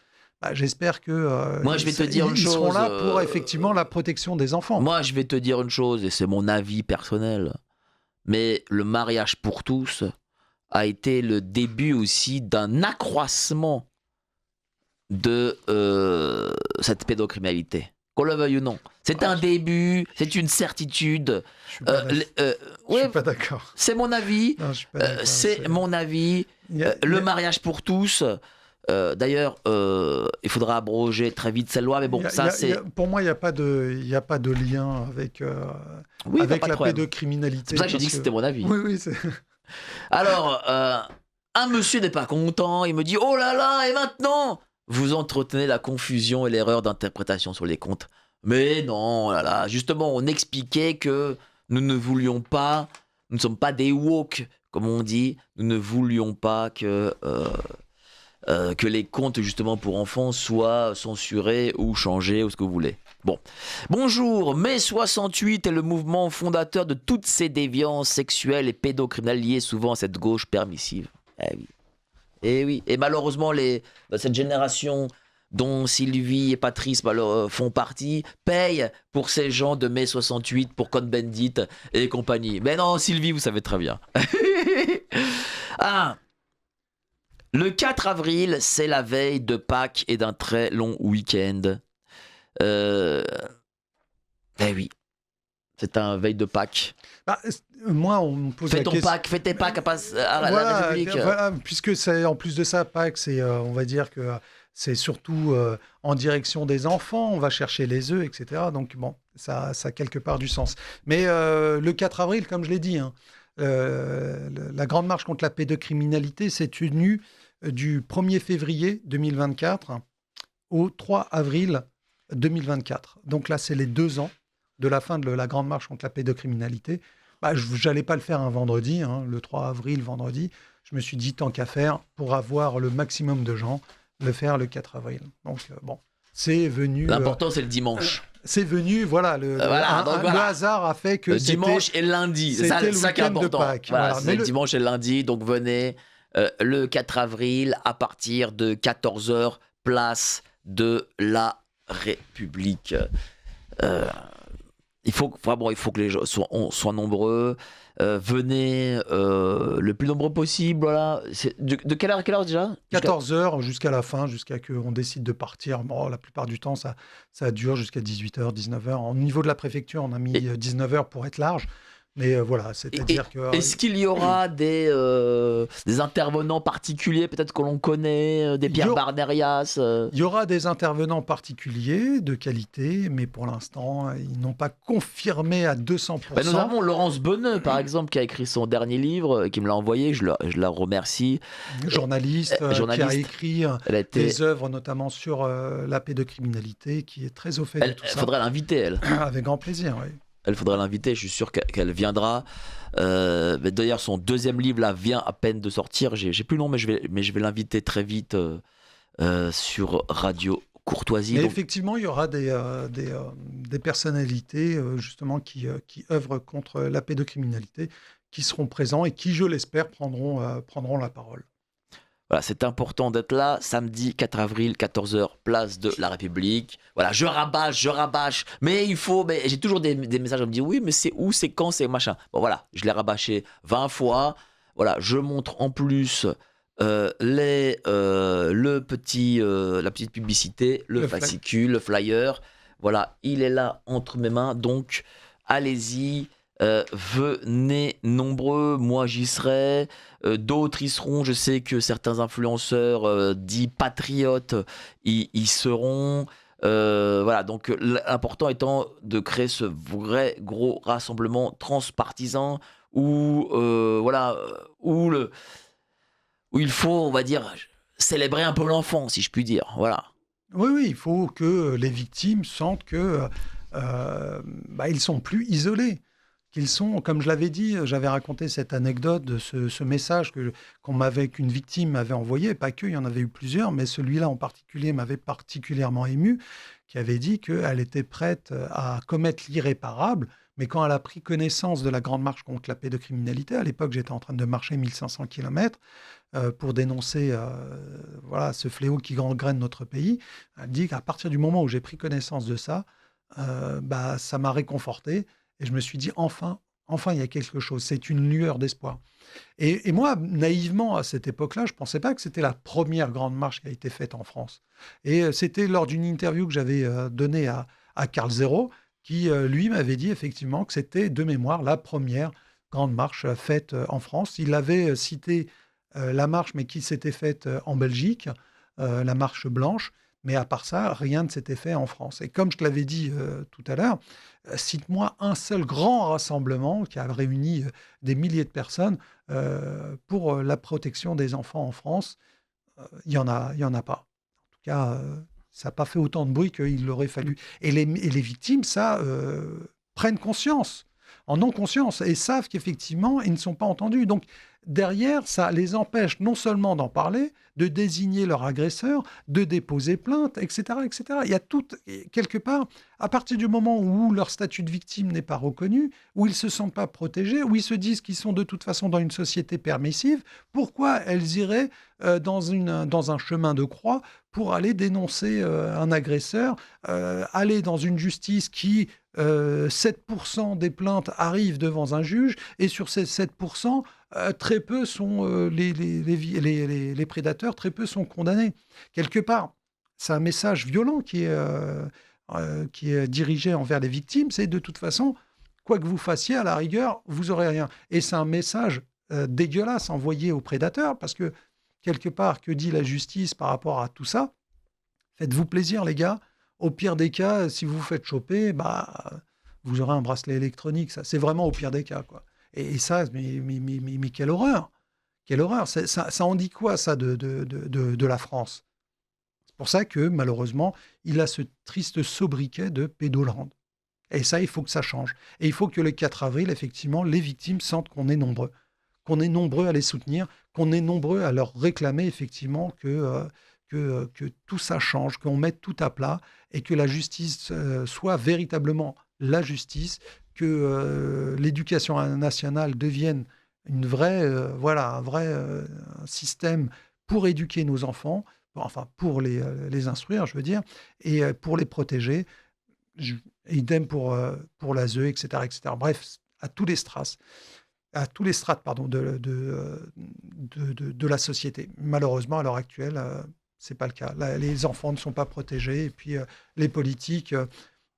Speaker 2: J'espère que
Speaker 1: moi, je vais te dire une chose,
Speaker 2: seront là pour effectivement la protection des enfants.
Speaker 1: Moi, je vais te dire une chose, et c'est mon avis personnel, mais le mariage pour tous a été le début aussi d'un accroissement de cette pédocriminalité. Qu'on le veuille ou non. C'est un début, c'est une certitude.
Speaker 2: Je suis pas d'accord.
Speaker 1: C'est mon avis.
Speaker 2: Non, je suis pas d'accord.
Speaker 1: C'est mon avis. Le mariage pour tous... D'ailleurs, il faudra abroger très vite cette loi, mais bon,
Speaker 2: pour moi, il n'y a pas de lien avec la pédocriminalité.
Speaker 1: C'est pour ça que j'ai dit que c'était mon avis.
Speaker 2: Oui.
Speaker 1: Alors, un monsieur n'est pas content, il me dit « Oh là là, et maintenant ?» Vous entretenez la confusion et l'erreur d'interprétation sur les comptes. Mais non, là là, justement, on expliquait que nous ne voulions pas, nous ne sommes pas des woke, comme on dit, nous ne voulions pas que les comptes justement pour enfants soient censurés ou changés ou ce que vous voulez. Bon. Bonjour, mai 68 est le mouvement fondateur de toutes ces déviances sexuelles et pédocriminelles liées souvent à cette gauche permissive. Eh oui. Eh oui. Et malheureusement, cette génération dont Sylvie et Patrice font partie, paye pour ces gens de mai 68, pour Cohn-Bendit et compagnie. Mais non, Sylvie, vous savez très bien. Le 4 avril, c'est la veille de Pâques et d'un très long week-end. Eh oui, c'est un veille de Pâques.
Speaker 2: Moi, on me pose la question.
Speaker 1: Fais tes Pâques à la République.
Speaker 2: Voilà, puisque c'est, en plus de ça, Pâques, c'est, on va dire que c'est surtout en direction des enfants. On va chercher les œufs, etc. Donc bon, ça a quelque part du sens. Mais le 4 avril, comme je l'ai dit, la grande marche contre la pédocriminalité s'est tenue du 1er février 2024 au 3 avril 2024. Donc là, c'est les 2 ans de la fin de la grande marche contre la pédocriminalité. Je n'allais pas le faire un vendredi, le 3 avril, vendredi. Je me suis dit, tant qu'à faire, pour avoir le maximum de gens, le faire le 4 avril. Donc bon, c'est venu...
Speaker 1: L'important, c'est le dimanche.
Speaker 2: C'est venu, voilà, le hasard a fait que
Speaker 1: le dimanche et lundi, c'est ça qui est important.
Speaker 2: De Pâques.
Speaker 1: Voilà, c'est le dimanche et le lundi, donc venez le 4 avril à partir de 14h, place de la République. Il faut que les gens soient nombreux. Venez le plus nombreux possible. Voilà. De quelle heure à quelle heure déjà ?
Speaker 2: 14h jusqu'à la fin, jusqu'à qu'on décide de partir. Bon, la plupart du temps, ça dure jusqu'à 18h, 19h. Au niveau de la préfecture, on a mis 19h pour être large. Mais voilà, c'est-à-dire que...
Speaker 1: Est-ce qu'il y aura des intervenants particuliers, peut-être que l'on connaît, des Pierre Barnerias
Speaker 2: Il y aura des intervenants particuliers de qualité, mais pour l'instant, ils n'ont pas confirmé à 200%.
Speaker 1: Nous avons Laurence Bonneux, par exemple, qui a écrit son dernier livre, qui me l'a envoyé, je la remercie.
Speaker 2: Journaliste qui a écrit des œuvres, notamment sur la pédocriminalité, qui est très au fait de tout ça.
Speaker 1: Il faudrait l'inviter, elle.
Speaker 2: Avec grand plaisir, oui.
Speaker 1: Elle faudrait l'inviter, je suis sûr qu'elle viendra. D'ailleurs, son deuxième livre là vient à peine de sortir. J'ai plus le nom, mais je vais l'inviter très vite sur Radio Courtoisie.
Speaker 2: Donc... Effectivement, il y aura des personnalités justement qui œuvrent contre la pédocriminalité, qui seront présents et qui, je l'espère, prendront la parole.
Speaker 1: Voilà, c'est important d'être là, samedi 4 avril, 14h, place de la République. Voilà, je rabâche, mais j'ai toujours des messages à me dire, oui, mais c'est où, c'est quand, c'est machin. Bon voilà, je l'ai rabâché 20 fois. Voilà, je montre en plus la petite publicité, le fascicule, le flyer. Voilà, il est là entre mes mains, donc allez-y. Venez nombreux, moi j'y serai, d'autres y seront, je sais que certains influenceurs dits patriotes y seront, voilà, donc l'important étant de créer ce vrai gros rassemblement transpartisan où, où il faut, on va dire, célébrer un peu l'enfant, si je puis dire, voilà.
Speaker 2: Oui, il faut que les victimes sentent que ils sont plus isolés. Qu'ils sont, comme je l'avais dit, j'avais raconté cette anecdote de ce message qu'une victime m'avait envoyé, pas que, il y en avait eu plusieurs, mais celui-là en particulier m'avait particulièrement ému, qui avait dit qu'elle était prête à commettre l'irréparable, mais quand elle a pris connaissance de la grande marche contre la pédocriminalité, à l'époque j'étais en train de marcher 1500 km pour dénoncer ce fléau qui gangrène notre pays, elle dit qu'à partir du moment où j'ai pris connaissance de ça, ça m'a réconforté. Et je me suis dit, enfin, il y a quelque chose. C'est une lueur d'espoir. Et moi, naïvement, à cette époque-là, je ne pensais pas que c'était la première grande marche qui a été faite en France. Et c'était lors d'une interview que j'avais donnée à Carl Zéro, qui, lui, m'avait dit effectivement que c'était, de mémoire, la première grande marche faite en France. Il avait cité la marche, mais qui s'était faite en Belgique, la marche blanche. Mais à part ça, rien ne s'était fait en France. Et comme je te l'avais dit tout à l'heure, cite-moi un seul grand rassemblement qui a réuni des milliers de personnes pour la protection des enfants en France. Il y en a pas. En tout cas, ça n'a pas fait autant de bruit qu'il aurait fallu. Et les victimes, prennent conscience, en ont conscience et savent qu'effectivement, ils ne sont pas entendus. Donc, derrière, ça les empêche non seulement d'en parler, de désigner leur agresseur, de déposer plainte, etc., etc. Il y a tout, quelque part, à partir du moment où leur statut de victime n'est pas reconnu, où ils ne se sentent pas protégés, où ils se disent qu'ils sont de toute façon dans une société permissive, pourquoi elles iraient dans un chemin de croix pour aller dénoncer un agresseur, aller dans une justice qui, 7% des plaintes arrivent devant un juge, et sur ces 7%, très peu sont les prédateurs, très peu sont condamnés. Quelque part, c'est un message violent qui est dirigé envers les victimes, c'est de toute façon, quoi que vous fassiez, à la rigueur, vous n'aurez rien. Et c'est un message dégueulasse envoyé aux prédateurs, parce que, quelque part, que dit la justice par rapport à tout ça? Faites-vous plaisir, les gars. Au pire des cas, si vous vous faites choper, vous aurez un bracelet électronique. Ça, c'est vraiment au pire des cas, quoi. Et ça, mais quelle horreur! Quelle horreur! Ça en dit quoi, ça, de la France? C'est pour ça que, malheureusement, il a ce triste sobriquet de pédoland. Et ça, il faut que ça change. Et il faut que le 4 avril, effectivement, les victimes sentent qu'on est nombreux à les soutenir, qu'on est nombreux à leur réclamer, effectivement, que tout ça change, qu'on mette tout à plat et que la justice soit véritablement la justice, que l'éducation nationale devienne un vrai système pour éduquer nos enfants, enfin pour les instruire, je veux dire, et pour les protéger. Idem pour l'ASE, etc., etc. Bref, à tous les strates, de la société. Malheureusement, à l'heure actuelle, c'est pas le cas. Là, les enfants ne sont pas protégés et puis les politiques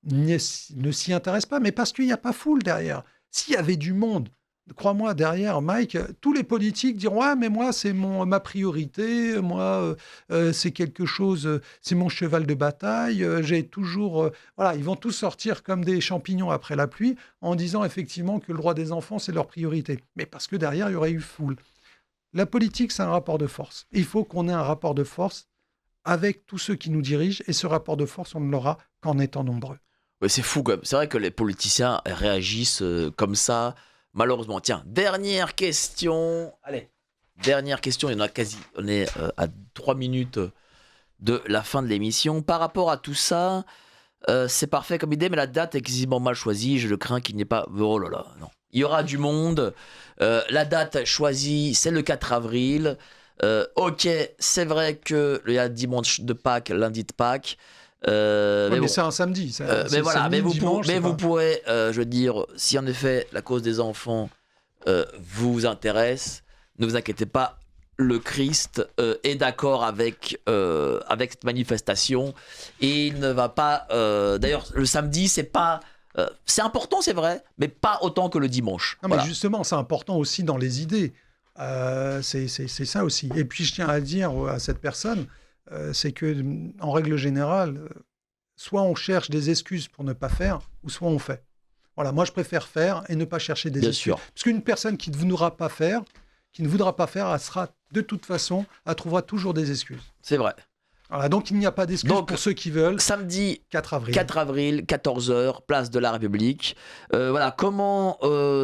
Speaker 2: ne s'y intéressent pas, mais parce qu'il n'y a pas foule derrière. S'il y avait du monde, crois-moi, derrière, Mike, tous les politiques diront « Ah, mais moi, c'est ma priorité, moi, c'est quelque chose, c'est mon cheval de bataille, j'ai toujours… Voilà, ils vont tous sortir comme des champignons après la pluie en disant effectivement que le droit des enfants, c'est leur priorité. Mais parce que derrière, il y aurait eu foule. La politique, c'est un rapport de force. Il faut qu'on ait un rapport de force avec tous ceux qui nous dirigent, et ce rapport de force, on ne l'aura qu'en étant nombreux.
Speaker 1: Ouais, c'est fou, quand même. C'est vrai que les politiciens réagissent comme ça, malheureusement. Tiens, dernière question. Allez, dernière question. Il y en a quasi. On est à 3 minutes de la fin de l'émission. Par rapport à tout ça, c'est parfait comme idée, mais la date est quasiment mal choisie. Je le crains qu'il n'y ait pas. Oh là là, non. Il y aura du monde. La date choisie, c'est le 4 avril. Ok, c'est vrai qu'il y a dimanche de Pâques, lundi de Pâques.
Speaker 2: Mais
Speaker 1: Bon.
Speaker 2: c'est un samedi.
Speaker 1: Mais voilà, mais
Speaker 2: dimanche,
Speaker 1: vous pourrez, je veux dire, si en effet la cause des enfants vous intéresse, ne vous inquiétez pas, le Christ est d'accord avec cette manifestation et il ne va pas. D'ailleurs, le samedi, c'est pas. C'est important, c'est vrai, mais pas autant que le dimanche.
Speaker 2: Non, mais justement, c'est important aussi dans les idées. C'est ça aussi. Et puis, je tiens à dire à cette personne, c'est que, en règle générale, soit on cherche des excuses pour ne pas faire, ou soit on fait. Voilà, moi, je préfère faire et ne pas chercher des
Speaker 1: Bien
Speaker 2: excuses.
Speaker 1: sûr.
Speaker 2: Parce qu'une personne qui ne voudra pas faire, elle sera de toute façon, elle trouvera toujours des excuses.
Speaker 1: C'est vrai.
Speaker 2: Voilà, donc il n'y a pas d'excuses pour ceux qui veulent.
Speaker 1: Samedi
Speaker 2: 4 avril.
Speaker 1: 4 avril, 14h, place de la République. Voilà, comment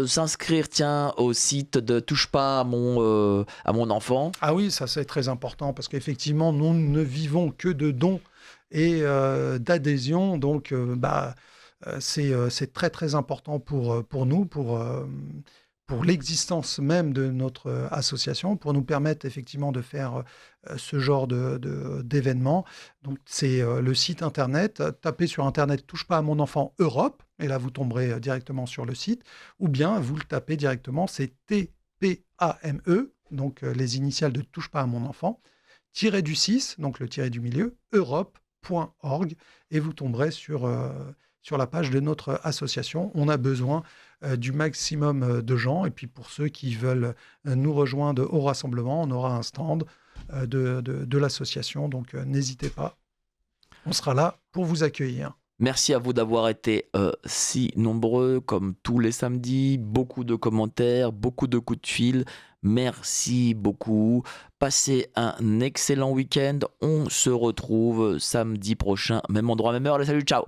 Speaker 1: s'inscrire, tiens, au site de Touche pas à mon enfant.
Speaker 2: Ah oui, ça c'est très important parce qu'effectivement, nous ne vivons que de dons et d'adhésion. Donc, c'est très très important pour nous, pour l'existence même de notre association, pour nous permettre effectivement de faire ce genre d'événements. Donc, c'est le site internet. Tapez sur internet Touche pas à mon enfant Europe, et là vous tomberez directement sur le site, ou bien vous le tapez directement, c'est TPAME, donc les initiales de Touche pas à mon enfant, -6, donc le tiré du milieu, europe.org, et vous tomberez sur la page de notre association. On a besoin du maximum de gens. Et puis pour ceux qui veulent nous rejoindre au rassemblement, on aura un stand de l'association. Donc n'hésitez pas, on sera là pour vous accueillir.
Speaker 1: Merci à vous d'avoir été si nombreux comme tous les samedis. Beaucoup de commentaires, beaucoup de coups de fil. Merci beaucoup. Passez un excellent week-end. On se retrouve samedi prochain, même endroit, même heure. Allez, salut, ciao.